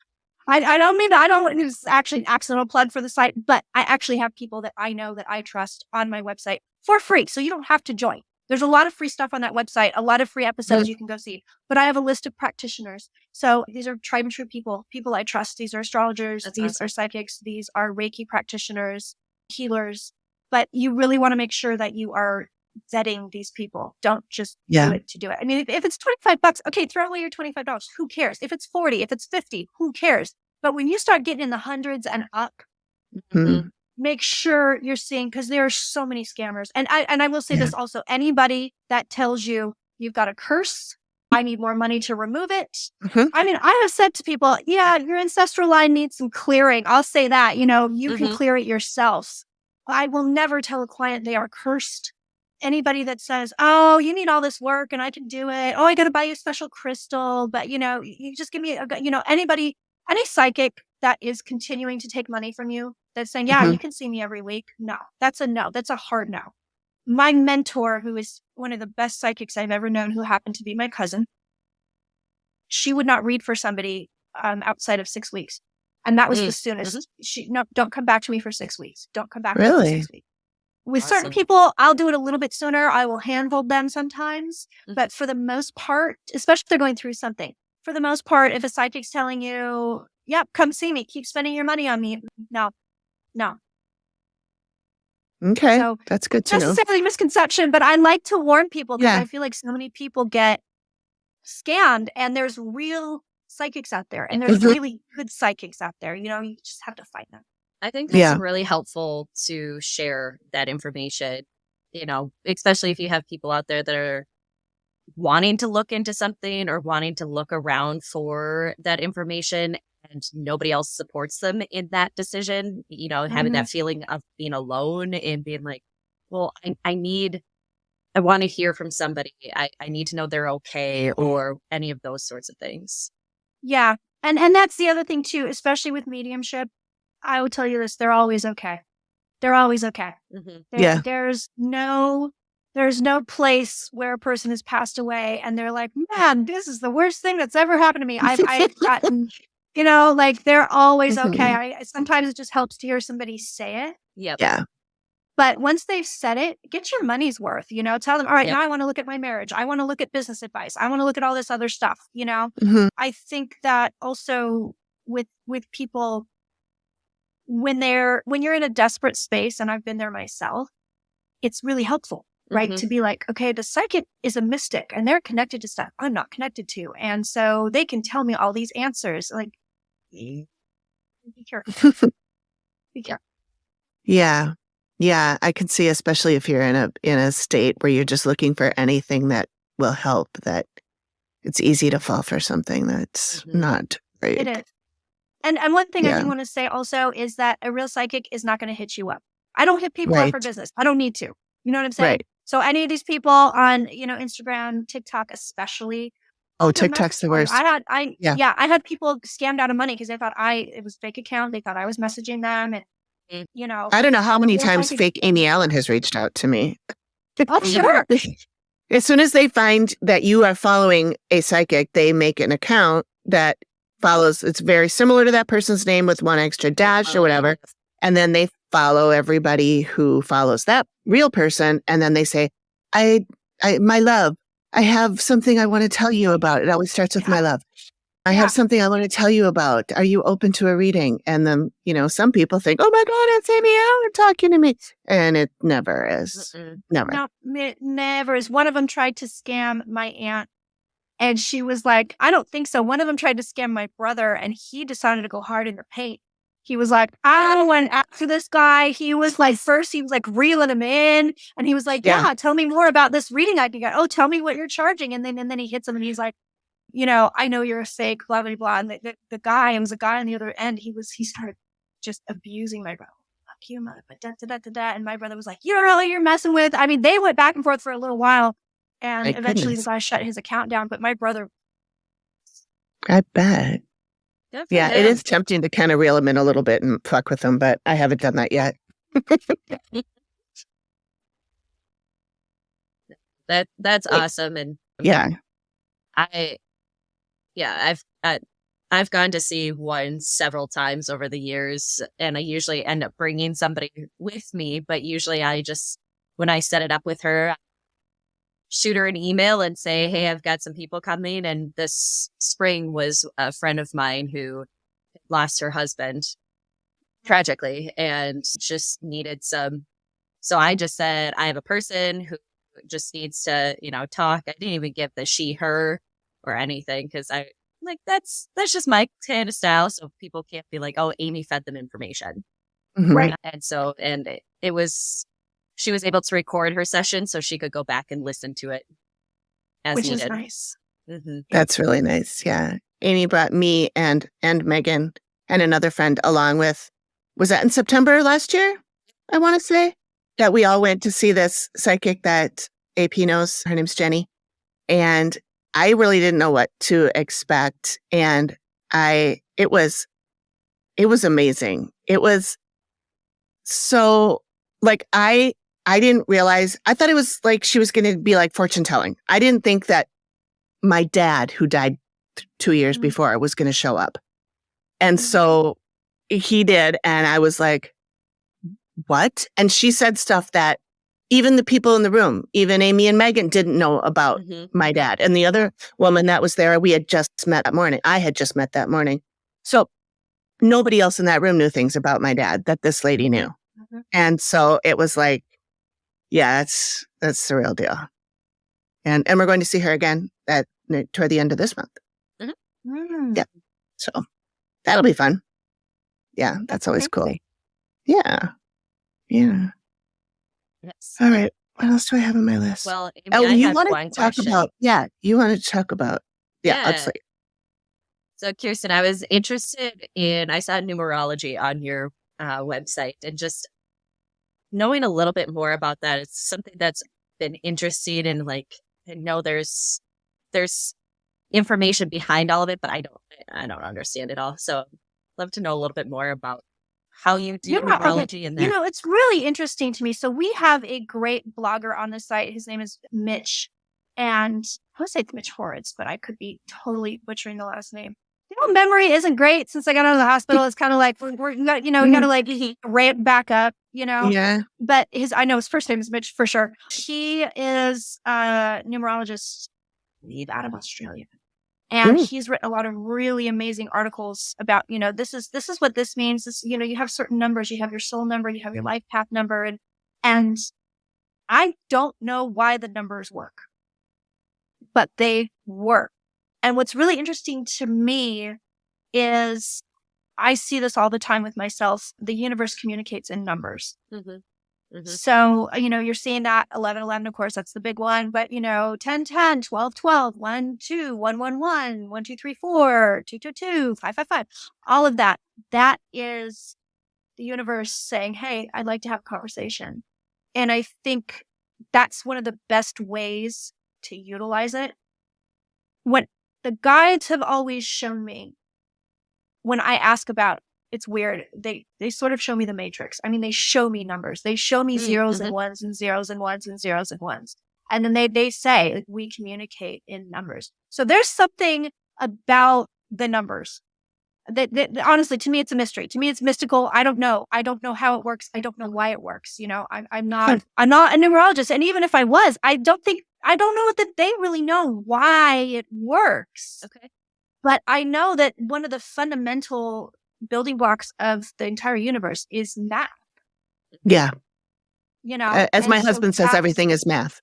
[SPEAKER 4] I don't mean that I don't, it's actually an accidental plug for the site, but I actually have people that I know that I trust on my website for free. So you don't have to join. There's a lot of free stuff on that website, a lot of free episodes you can go see, but I have a list of practitioners. So these are tried and true people I trust. These are astrologers. These are psychics. These are Reiki practitioners, healers, but you really want to make sure that you are vetting these people. Don't just do it to do it. I mean, if it's $25, okay, throw away your $25. Who cares? If it's 40, if it's 50, who cares? But when you start getting in the hundreds and up, make sure you're seeing, because there are so many scammers. And I will say this also, anybody that tells you you've got a curse, I need more money to remove it. I mean, I have said to people, your ancestral line needs some clearing. I'll say that, you can clear it yourself. I will never tell a client they are cursed. Anybody that says, oh, you need all this work and I can do it. Oh, I got to buy you a special crystal. But, you just give me, any psychic that is continuing to take money from you, that's saying, you can see me every week. No, that's a no. That's a hard no. My mentor, who is one of the best psychics I've ever known, who happened to be my cousin, she would not read for somebody outside of 6 weeks. And that was the soonest. Don't come back to me for 6 weeks. Don't come back to me for 6 weeks. With certain people, I'll do it a little bit sooner. I will handhold them sometimes. But for the most part, especially if they're going through something, for the most part, if a psychic's telling you, come see me, keep spending your money on me. No.
[SPEAKER 1] Okay.
[SPEAKER 4] So
[SPEAKER 1] that's good to know.
[SPEAKER 4] Necessarily misconception, but I like to warn people because I feel like so many people get scammed, and there's real psychics out there and there's really good psychics out there. You just have to find them.
[SPEAKER 2] I think it's really helpful to share that information, especially if you have people out there that are wanting to look into something or wanting to look around for that information and nobody else supports them in that decision, having that feeling of being alone and being like, well, I want to hear from somebody. I need to know they're okay, or any of those sorts of things.
[SPEAKER 4] Yeah. And that's the other thing too, especially with mediumship. I will tell you this, they're always okay. They're always okay. There's no place where a person has passed away and they're like, man, this is the worst thing that's ever happened to me. I've gotten, they're always okay. Sometimes it just helps to hear somebody say it.
[SPEAKER 2] Yep.
[SPEAKER 1] Yeah.
[SPEAKER 4] But once they've said it, get your money's worth, tell them, all right,
[SPEAKER 2] Yep.
[SPEAKER 4] now I want to look at my marriage. I want to look at business advice. I want to look at all this other stuff,
[SPEAKER 1] Mhm.
[SPEAKER 4] I think that also with people, when you're in a desperate space, and I've been there myself, it's really helpful, right?
[SPEAKER 2] Mhm.
[SPEAKER 4] To be like, okay, the psychic is a mystic and they're connected to stuff I'm not connected to. And so they can tell me all these answers. Like, be careful. Be careful.
[SPEAKER 1] Yeah. Yeah, I can see, especially if you're in a state where you're just looking for anything that will help, that it's easy to fall for something that's
[SPEAKER 2] Mhm.
[SPEAKER 1] not
[SPEAKER 4] It
[SPEAKER 1] great.
[SPEAKER 4] is. And one thing I
[SPEAKER 1] Yeah.
[SPEAKER 4] do want to say also is that a real psychic is not going to hit you up. I don't hit people up for
[SPEAKER 1] Right.
[SPEAKER 4] business. I don't need to. You know what I'm saying?
[SPEAKER 1] Right.
[SPEAKER 4] So any of these people on, Instagram, TikTok especially,
[SPEAKER 1] Oh,
[SPEAKER 4] they're
[SPEAKER 1] TikTok's the
[SPEAKER 4] messaging you.
[SPEAKER 1] worst. Yeah.
[SPEAKER 4] I had people scammed out of money because they thought it was fake account. They thought I was messaging them, and
[SPEAKER 2] Mm.
[SPEAKER 1] I don't know how many
[SPEAKER 4] real
[SPEAKER 1] times
[SPEAKER 4] psychics.
[SPEAKER 1] fake Amy Allen has reached out to me.
[SPEAKER 4] Oh, sure.
[SPEAKER 1] As soon as they find that you are following a psychic, they make an account that follows, it's very similar to that person's name with one extra dash or whatever. And then they follow everybody who follows that real person. And then they say, my love, I have something I want to tell you about. It always starts with
[SPEAKER 4] Yeah.
[SPEAKER 1] my love. I
[SPEAKER 4] Yeah.
[SPEAKER 1] have something I want to tell you about. Are you open to a reading? And then, some people think, oh my God, it's Amy Allen talking to me. And it never is.
[SPEAKER 2] Mm-mm.
[SPEAKER 1] Never.
[SPEAKER 4] No, it never is. One of them tried to scam my aunt, and she was like, I don't think so. One of them tried to scam my brother, and he decided to go hard in the paint. He was like, I went after this guy. He was like, first he was like reeling him in, and he was like, yeah, tell me more about this reading I can get. Oh, tell me what you're charging. And then he hits him, and he's like, I know you're a fake, blah, blah, blah. And the guy, and was a guy on the other end. He started just abusing my brother. Fuck you, mother, da, da, da, da, da. And my brother was like, you're messing with. I mean, they went back and forth for a little while, and
[SPEAKER 1] My
[SPEAKER 4] eventually
[SPEAKER 1] goodness.
[SPEAKER 4] the guy shut his account down. But my brother,
[SPEAKER 1] I bet.
[SPEAKER 2] Good for
[SPEAKER 1] Yeah, it
[SPEAKER 2] him.
[SPEAKER 1] is tempting to kind of reel them in a little bit and fuck with them, but I haven't done that yet.
[SPEAKER 2] That's awesome. And
[SPEAKER 1] Yeah.
[SPEAKER 2] I've gone to see one several times over the years, and I usually end up bringing somebody with me. But usually, when I set it up with her, shoot her an email and say, "Hey, I've got some people coming." And this spring was a friend of mine who lost her husband tragically and just needed some. So I just said, I have a person who just needs to, talk. I didn't even give the she, her or anything, because I like, that's just my kind of style. So people can't be like, oh, Amy fed them information.
[SPEAKER 1] Mhm.
[SPEAKER 4] right.
[SPEAKER 2] And so, she was able to record her session so she could go back and listen to it as
[SPEAKER 4] Which is
[SPEAKER 2] needed.
[SPEAKER 4] nice.
[SPEAKER 2] Mhm.
[SPEAKER 1] That's really nice. Yeah. Amy brought me and Megan and another friend along with, was that in September last year? I want to say that we all went to see this psychic that AP knows. Her name's Jenny. And I really didn't know what to expect. And it was amazing. It was so like, I didn't realize, I thought it was like she was going to be like fortune telling. I didn't think that my dad, who died 2 years
[SPEAKER 4] Mhm.
[SPEAKER 1] before, was going to show up. And so he did. And I was like, what? And she said stuff that even the people in the room, even Amy and Megan, didn't know about
[SPEAKER 2] Mhm.
[SPEAKER 1] my dad. And the other woman that was there, we had just met that morning. I had just met that morning. So nobody else in that room knew things about my dad that this lady knew.
[SPEAKER 4] Mhm.
[SPEAKER 1] And so it was like, yeah, that's the real deal. And we're going to see her again toward the end of this month.
[SPEAKER 4] Mm.
[SPEAKER 1] Yeah. So that'll be fun. Yeah, that's always cool.
[SPEAKER 4] Fancy.
[SPEAKER 1] Yeah. Yeah.
[SPEAKER 2] Yes.
[SPEAKER 1] All right. What else do I have on my list?
[SPEAKER 2] Well, Amy,
[SPEAKER 1] Oh,
[SPEAKER 2] I
[SPEAKER 1] you
[SPEAKER 2] had
[SPEAKER 1] wanted
[SPEAKER 2] one
[SPEAKER 1] to talk
[SPEAKER 2] question.
[SPEAKER 1] about, you wanted to talk about,
[SPEAKER 2] Yeah.
[SPEAKER 1] let's see.
[SPEAKER 2] So, Kirsten, I was interested I saw numerology on your website, and just knowing a little bit more about that. It's something that's been interesting, and like, I know there's information behind all of it, but I don't understand it all. So I'd love to know a little bit more about how you do
[SPEAKER 4] Yeah, okay.
[SPEAKER 2] numerology and that.
[SPEAKER 4] It's really interesting to me. So we have a great blogger on the site. His name is Mitch. And I would say it's Mitch Horowitz, but I could be totally butchering the last name. memory isn't great since I got out of the hospital. It's kind of like, we got to like ramp back up,
[SPEAKER 1] Yeah.
[SPEAKER 4] But I know his first name is Mitch for sure. He is a numerologist, I believe, out of Australia. And he's written a lot of really amazing articles about, this is what this means. This, you have certain numbers, you have your soul number, you have your life path number. And I don't know why the numbers work, but they work. And what's really interesting to me is I see this all the time with myself. The universe communicates in numbers. So, you're seeing that 1111, of course, that's the big one. But, 1010, 1212, 12, 111, 1234, 222, 555, all of that. That is the universe saying, hey, I'd like to have a conversation. And I think that's one of the best ways to utilize it. What the guides have always shown me when I ask about, it's weird, they sort of show me the matrix. I mean, they show me numbers. They show me zeros and ones and zeros and ones and zeros and ones. And then they say, like, we communicate in numbers. So there's something about the numbers that honestly, to me, it's a mystery. To me, it's mystical. I don't know. I don't know how it works. I don't know why it works. I'm not a numerologist. And even if I was, I don't know that they really know why it works.
[SPEAKER 2] Okay.
[SPEAKER 4] But I know that one of the fundamental building blocks of the entire universe is math.
[SPEAKER 1] Yeah. As my
[SPEAKER 4] so
[SPEAKER 1] husband says, everything is math.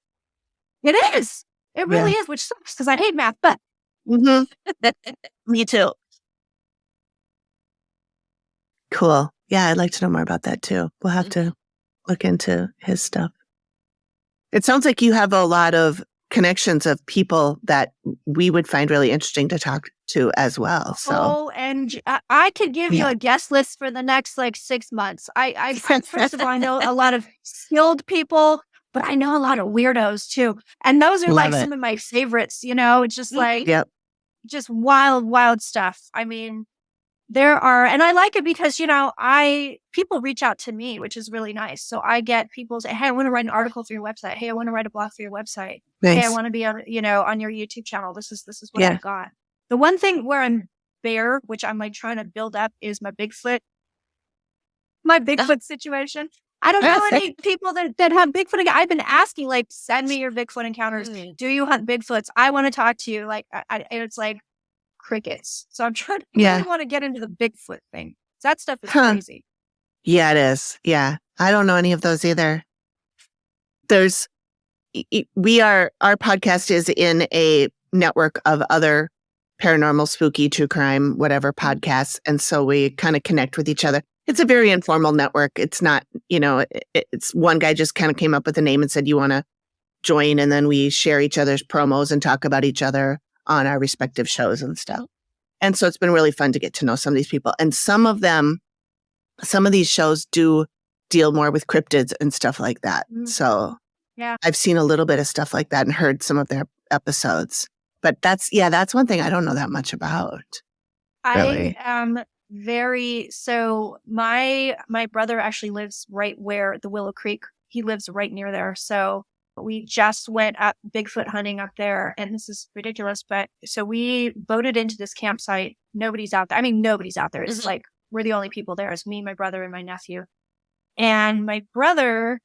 [SPEAKER 4] It is. It really is, which sucks because I hate math, but.
[SPEAKER 1] Me too. Cool. Yeah, I'd like to know more about that too. We'll have to look into his stuff. It sounds like you have a lot of connections of people that we would find really interesting to talk to as well. So,
[SPEAKER 4] and I could give you a guest list for the next 6 months. I first of all, I know a lot of skilled people, but I know a lot of weirdos too. And those are some of my favorites, it's just just wild stuff. I mean, there are, and I like it because, people reach out to me, which is really nice. So I get people say, hey, I want to write an article for your website. Hey, I want to write a blog for your website.
[SPEAKER 1] Nice.
[SPEAKER 4] Hey, I want to be on, on your YouTube channel. This is what I've got. The one thing where I'm bare, which I'm trying to build up, is my Bigfoot situation. I don't know any people that have Bigfoot. I've been asking, send me your Bigfoot encounters. Do you hunt Bigfoots? I want to talk to you. And it's crickets. So I'm trying to really want to get into the Bigfoot thing. That stuff is crazy.
[SPEAKER 1] Yeah, it is. Yeah. I don't know any of those either. Our podcast is in a network of other paranormal, spooky, true crime, whatever podcasts. And so we kind of connect with each other. It's a very informal network. It's not, it's one guy just kind of came up with a name and said, you want to join? And then we share each other's promos and talk about each other on our respective shows and stuff. And so it's been really fun to get to know some of these people. And some of these shows do deal more with cryptids and stuff like that. So I've seen a little bit of stuff like that and heard some of their episodes. But that's one thing I don't know that much about. Really.
[SPEAKER 4] I am so my brother actually lives right where the Willow Creek, he lives right near there. So we just went up Bigfoot hunting up there, and this is ridiculous, but so we boated into this campsite. Nobody's out there. I mean, nobody's out there. It's we're the only people there. It's me, my brother, and my nephew. And my brother,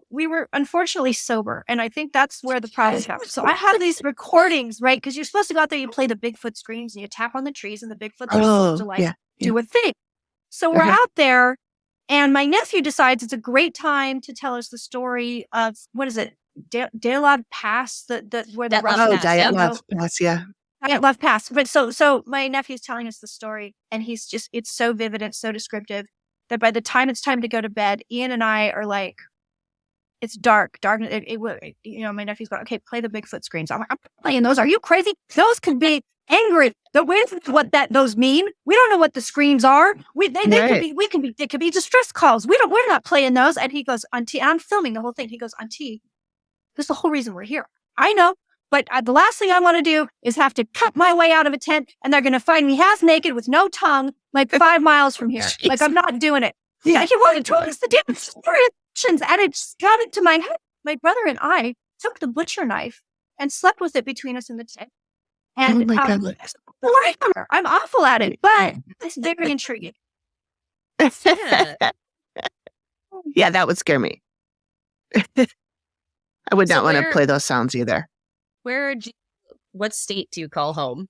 [SPEAKER 4] we were unfortunately sober. And I think that's where the problem comes. So I have these recordings, right? Because you're supposed to go out there, you play the Bigfoot screams, and you tap on the trees, and the Bigfoots are supposed to do a thing. So we're out there. And my nephew decides it's a great time to tell us the story of, what is it? Delores Pass, where the
[SPEAKER 1] Delores Pass, yeah.
[SPEAKER 4] Delores Pass. But so my nephew's telling us the story, and it's so vivid and so descriptive that by the time it's time to go to bed, Ian and I are like, it's dark. My nephew's going, okay, play the Bigfoot screams. I'm like, I'm playing those. Are you crazy? Those could be angry. What those mean? We don't know what the screams are. They could be distress calls. We're not playing those. And he goes, Auntie, and I'm filming the whole thing. He goes, Auntie, this is the whole reason we're here. I know, but the last thing I want to do is have to cut my way out of a tent, and they're going to find me half naked with no tongue, 5 miles from here.
[SPEAKER 1] Jeez.
[SPEAKER 4] I'm not doing it. Yeah, he wanted to tell us the damn story, and it just got into my head. My brother and I took the butcher knife and slept with it between us in the tent. And
[SPEAKER 1] Oh my God.
[SPEAKER 4] I'm awful at it, but it's very intriguing.
[SPEAKER 2] Yeah.
[SPEAKER 1] Yeah, that would scare me. I would
[SPEAKER 2] So
[SPEAKER 1] not want to
[SPEAKER 2] where-
[SPEAKER 1] play those sounds either.
[SPEAKER 2] What state do you call home?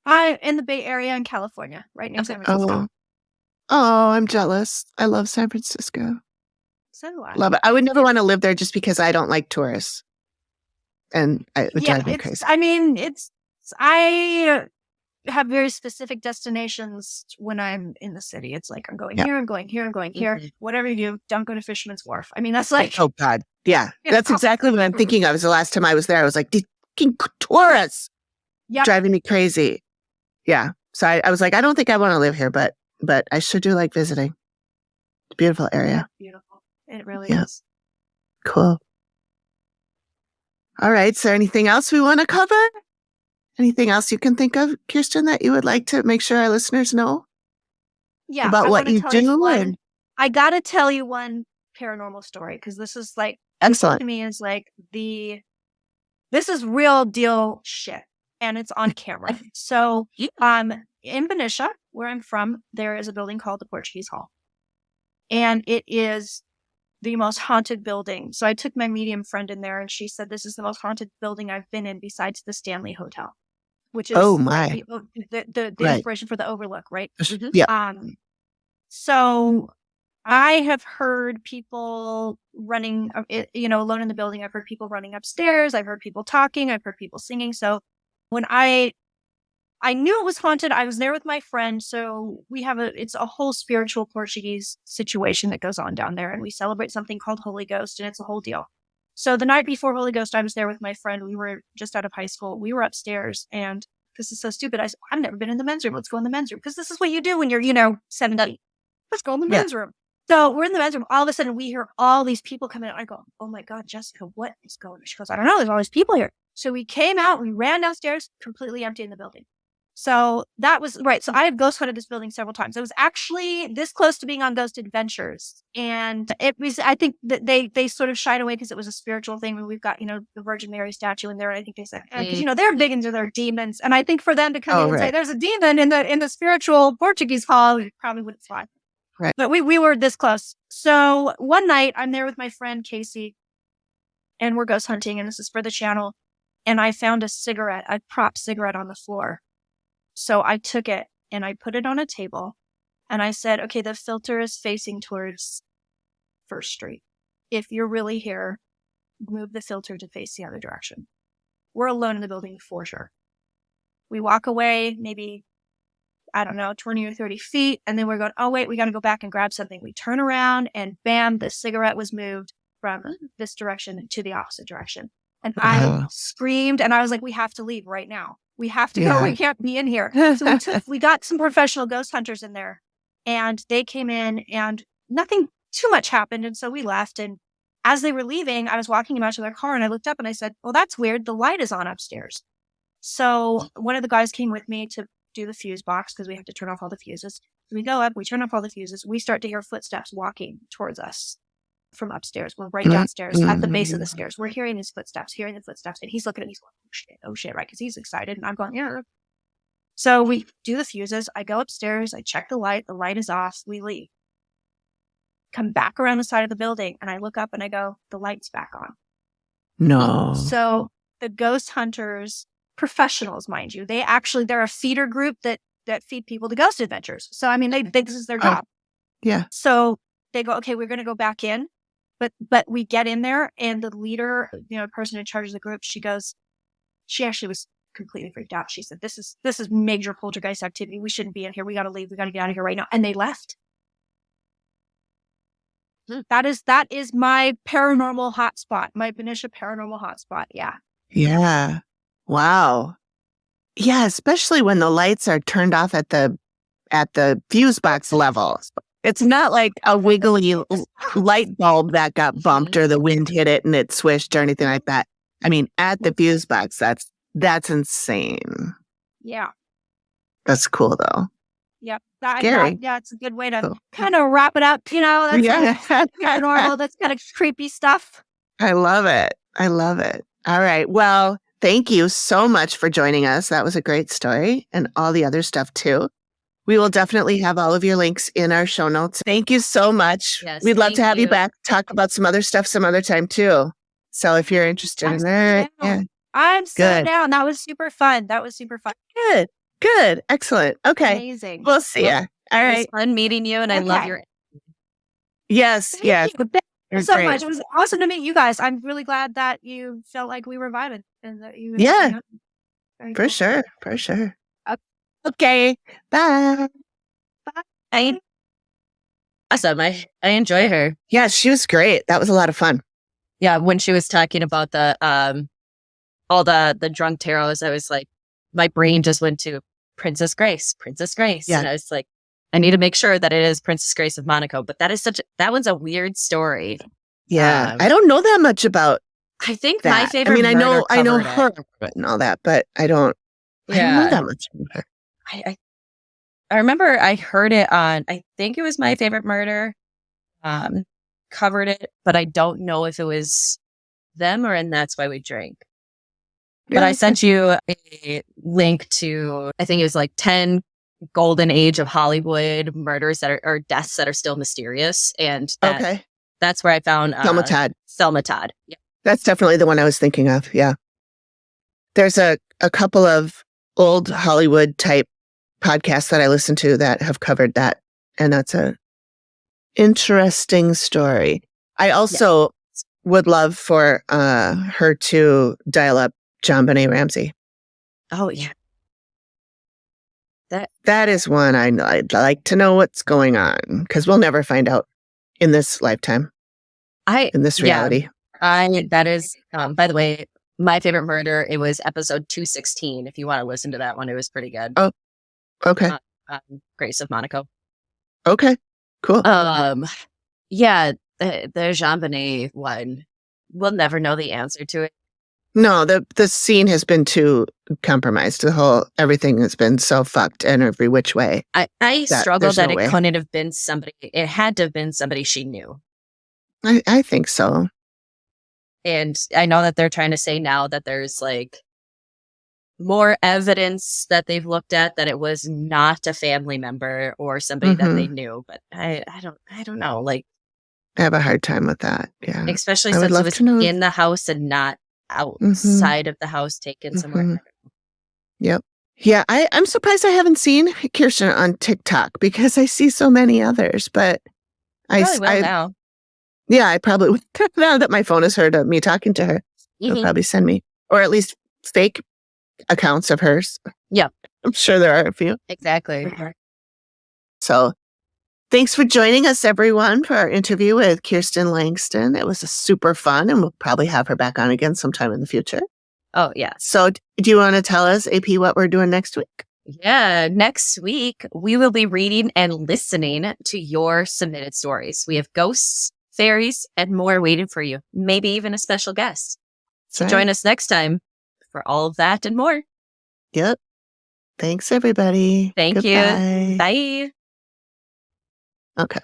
[SPEAKER 4] I'm in the Bay Area in California, right near San Francisco.
[SPEAKER 1] Oh, I'm jealous. I love San Francisco.
[SPEAKER 4] So do I.
[SPEAKER 1] Love it. I would never want to live there just because I don't like tourists. And it would drive me
[SPEAKER 4] it's,
[SPEAKER 1] crazy.
[SPEAKER 4] I mean, I have very specific destinations when I'm in the city. It's like, I'm going
[SPEAKER 1] Yeah.
[SPEAKER 4] here, I'm going here, I'm going here. Whatever you do, don't go to Fisherman's Wharf. I mean, that's like,
[SPEAKER 1] Oh, God. Yeah.
[SPEAKER 4] Yeah.
[SPEAKER 1] That's exactly what I'm thinking of. The last time I was there, I was like, these fucking tourists
[SPEAKER 4] yeah,
[SPEAKER 1] driving me crazy. Yeah. So I was like, I don't think I want to live here, but I sure do like visiting. Beautiful area.
[SPEAKER 4] beautiful. It really
[SPEAKER 1] Yeah.
[SPEAKER 4] is.
[SPEAKER 1] Cool. All right. Is there anything else we want to cover? Anything else you can think of, Kirsten, that you would like to make sure our listeners know
[SPEAKER 4] Yeah.
[SPEAKER 1] about
[SPEAKER 4] I
[SPEAKER 1] what
[SPEAKER 4] wanna
[SPEAKER 1] you
[SPEAKER 4] tell
[SPEAKER 1] do?
[SPEAKER 4] one-
[SPEAKER 1] And
[SPEAKER 4] I got to tell you one paranormal story because this is like,
[SPEAKER 1] excellent.
[SPEAKER 4] to me is like this is real deal shit and it's on camera. So in Benicia, where I'm from, there is a building called the Portuguese Hall. And it is the most haunted building. So I took my medium friend in there and she said this is the most haunted building I've been in besides the Stanley Hotel, which is
[SPEAKER 1] Oh, my.
[SPEAKER 4] the
[SPEAKER 1] Right.
[SPEAKER 4] inspiration for the Overlook, right?
[SPEAKER 1] Yeah.
[SPEAKER 4] So I have heard people running, alone in the building. I've heard people running upstairs. I've heard people talking. I've heard people singing. So when I knew it was haunted, I was there with my friend. So it's a whole spiritual Portuguese situation that goes on down there. And we celebrate something called Holy Ghost and it's a whole deal. So the night before Holy Ghost, I was there with my friend. We were just out of high school. We were upstairs and this is so stupid. I said, I've never been in the men's room. Let's go in the men's room. Because this is what you do when you're, 17. Let's go in the men's room. So we're in the men's room. All of a sudden, we hear all these people come in. I go, oh my God, Jessica, what is going on? She goes, I don't know. There's all these people here. So we came out. We ran downstairs, completely empty in the building. So that was right. So I have ghost hunted this building several times. It was actually this close to being on Ghost Adventures. And it was, I think that they sort of shied away because it was a spiritual thing. When we've got, the Virgin Mary statue in there. I think they said, because, they're big into their demons. And I think for them to come in and say, there's a demon in the spiritual Portuguese hall, it probably wouldn't fly.
[SPEAKER 1] Right.
[SPEAKER 4] But we were this close. So one night I'm there with my friend Casey and we're ghost hunting and this is for the channel. And I found a prop cigarette on the floor. So I took it and I put it on a table and I said, okay, the filter is facing towards First Street. If you're really here, move the filter to face the other direction. We're alone in the building for sure. We walk away maybe, 20 or 30 feet. And then we're going, oh, wait, we got to go back and grab something. We turn around and bam, the cigarette was moved from this direction to the opposite direction. And I screamed and I was like, we have to leave right now. We have to go. We can't be in here. So we got some professional ghost hunters in there and they came in and nothing too much happened. And so we left. And as they were leaving, I was walking them out to their car and I looked up and I said, well, that's weird. The light is on upstairs. So one of the guys came with me to do the fuse box because we have to turn off all the fuses. So we go up, we turn off all the fuses. We start to hear footsteps walking towards us from upstairs. We're right downstairs at the base of the stairs. We're hearing his footsteps, and he's looking at me, he's going, oh shit, right? Because he's excited. And I'm going, yeah. So we do the fuses. I go upstairs. I check the light is off. We leave. Come back around the side of the building and I look up and I go, the light's back on.
[SPEAKER 1] No.
[SPEAKER 4] So the ghost hunters, professionals, mind you, they're a feeder group that feed people to Ghost Adventures. So, I mean, this is their job.
[SPEAKER 1] Yeah.
[SPEAKER 4] So they go, okay, we're going to go back in. But we get in there and the leader, person in charge of the group, she actually was completely freaked out. She said, this is major poltergeist activity. We shouldn't be in here. We got to leave. We got to get out of here right now. And they left. That is my paranormal hotspot, my Benicia paranormal hotspot. Yeah.
[SPEAKER 1] Yeah. Wow. Yeah. Especially when the lights are turned off at the fuse box level. It's not like a wiggly light bulb that got bumped or the wind hit it and it swished or anything like that. I mean, at the fuse box, that's insane.
[SPEAKER 4] Yeah.
[SPEAKER 1] That's cool though.
[SPEAKER 4] Yep.
[SPEAKER 1] Scary.
[SPEAKER 4] Yeah, it's a good way to kind of wrap it up. That's paranormal. That's kind of creepy stuff.
[SPEAKER 1] I love it. All right. Well, thank you so much for joining us. That was a great story, and all the other stuff too. We will definitely have all of your links in our show notes. Thank you so much.
[SPEAKER 2] Yes,
[SPEAKER 1] We'd love
[SPEAKER 2] thank
[SPEAKER 1] to have you
[SPEAKER 2] you.
[SPEAKER 1] back, talk about some other stuff some other time too. So if you're interested in that, yeah.
[SPEAKER 4] I'm so
[SPEAKER 1] Good.
[SPEAKER 4] down. That was super fun.
[SPEAKER 1] Good. Excellent. Okay.
[SPEAKER 4] Amazing.
[SPEAKER 1] We'll see ya. All
[SPEAKER 2] It was
[SPEAKER 1] right.
[SPEAKER 2] fun meeting you, and I love
[SPEAKER 4] Okay.
[SPEAKER 2] your.
[SPEAKER 1] Yes.
[SPEAKER 4] Thank
[SPEAKER 1] Yes.
[SPEAKER 4] you. Thank you
[SPEAKER 1] You're
[SPEAKER 4] so
[SPEAKER 1] great.
[SPEAKER 4] much. It was awesome to meet you guys. I'm really glad that you felt like we were vibing and that you.
[SPEAKER 1] Yeah.
[SPEAKER 4] Very
[SPEAKER 1] For
[SPEAKER 4] cool.
[SPEAKER 1] sure. For sure.
[SPEAKER 4] Okay.
[SPEAKER 1] Okay. Bye.
[SPEAKER 2] I awesome. I enjoy her.
[SPEAKER 1] Yeah, she was great. That was a lot of fun.
[SPEAKER 2] Yeah, when she was talking about the all the drunk tarots, I was like, my brain just went to Princess Grace,
[SPEAKER 1] Yeah.
[SPEAKER 2] and I was like, I need to make sure that it is Princess Grace of Monaco. But that one's a weird story.
[SPEAKER 1] Yeah. I don't know that much about
[SPEAKER 2] I think
[SPEAKER 1] that.
[SPEAKER 2] my favorite.
[SPEAKER 1] I mean, I know
[SPEAKER 2] covered
[SPEAKER 1] her and all that, but I don't know that much about her.
[SPEAKER 2] I remember I heard it on, I think it was My Favorite Murder, covered it, but I don't know if it was them or And That's Why We Drink. But I sent you a link to, I think it was like 10 golden age of Hollywood murders that are, or deaths that are still mysterious. And that's where I found Thelma Todd. Yeah.
[SPEAKER 1] That's definitely the one I was thinking of. Yeah. There's a couple of old Hollywood type podcasts that I listen to that have covered that. And that's a interesting story. I also would love for her to dial up JonBenet Ramsey.
[SPEAKER 2] Oh, yeah.
[SPEAKER 1] That is one I'd like to know what's going on, because we'll never find out in this lifetime, in this reality.
[SPEAKER 2] That is, by the way, My Favorite Murder, it was episode 216. If you want to listen to that one, it was pretty good.
[SPEAKER 1] Oh, okay.
[SPEAKER 2] Grace of Monaco.
[SPEAKER 1] Okay, cool.
[SPEAKER 2] Yeah, the JonBenet one, we'll never know the answer to it.
[SPEAKER 1] No, the scene has been too compromised. Everything has been so fucked in every which way.
[SPEAKER 2] I struggle that it couldn't have been somebody. It had to have been somebody she knew.
[SPEAKER 1] I think so.
[SPEAKER 2] And I know that they're trying to say now that there's like more evidence that they've looked at that it was not a family member or somebody that they knew. But I don't know. Like,
[SPEAKER 1] I have a hard time with that. Yeah,
[SPEAKER 2] especially since it was in the house and not outside of the house, taken somewhere.
[SPEAKER 1] Yep. Yeah, I'm surprised I haven't seen Kirsten on TikTok, because I see so many others. But I
[SPEAKER 2] now.
[SPEAKER 1] Yeah, I probably would. Now that my phone has heard of me talking to her, they'll probably send me, or at least fake accounts of hers.
[SPEAKER 2] Yeah,
[SPEAKER 1] I'm sure there are a few.
[SPEAKER 2] Exactly.
[SPEAKER 1] So thanks for joining us, everyone, for our interview with Kirsten Langston. It was super fun, and we'll probably have her back on again sometime in the future.
[SPEAKER 2] Oh, yeah.
[SPEAKER 1] So do you want to tell us, AP, what we're doing next week?
[SPEAKER 2] Yeah, next week, we will be reading and listening to your submitted stories. We have ghosts, fairies, and more waiting for you. Maybe even a special guest. So join us next time for all of that and more.
[SPEAKER 1] Yep. Thanks, everybody.
[SPEAKER 2] Thank you. Bye.
[SPEAKER 1] Okay.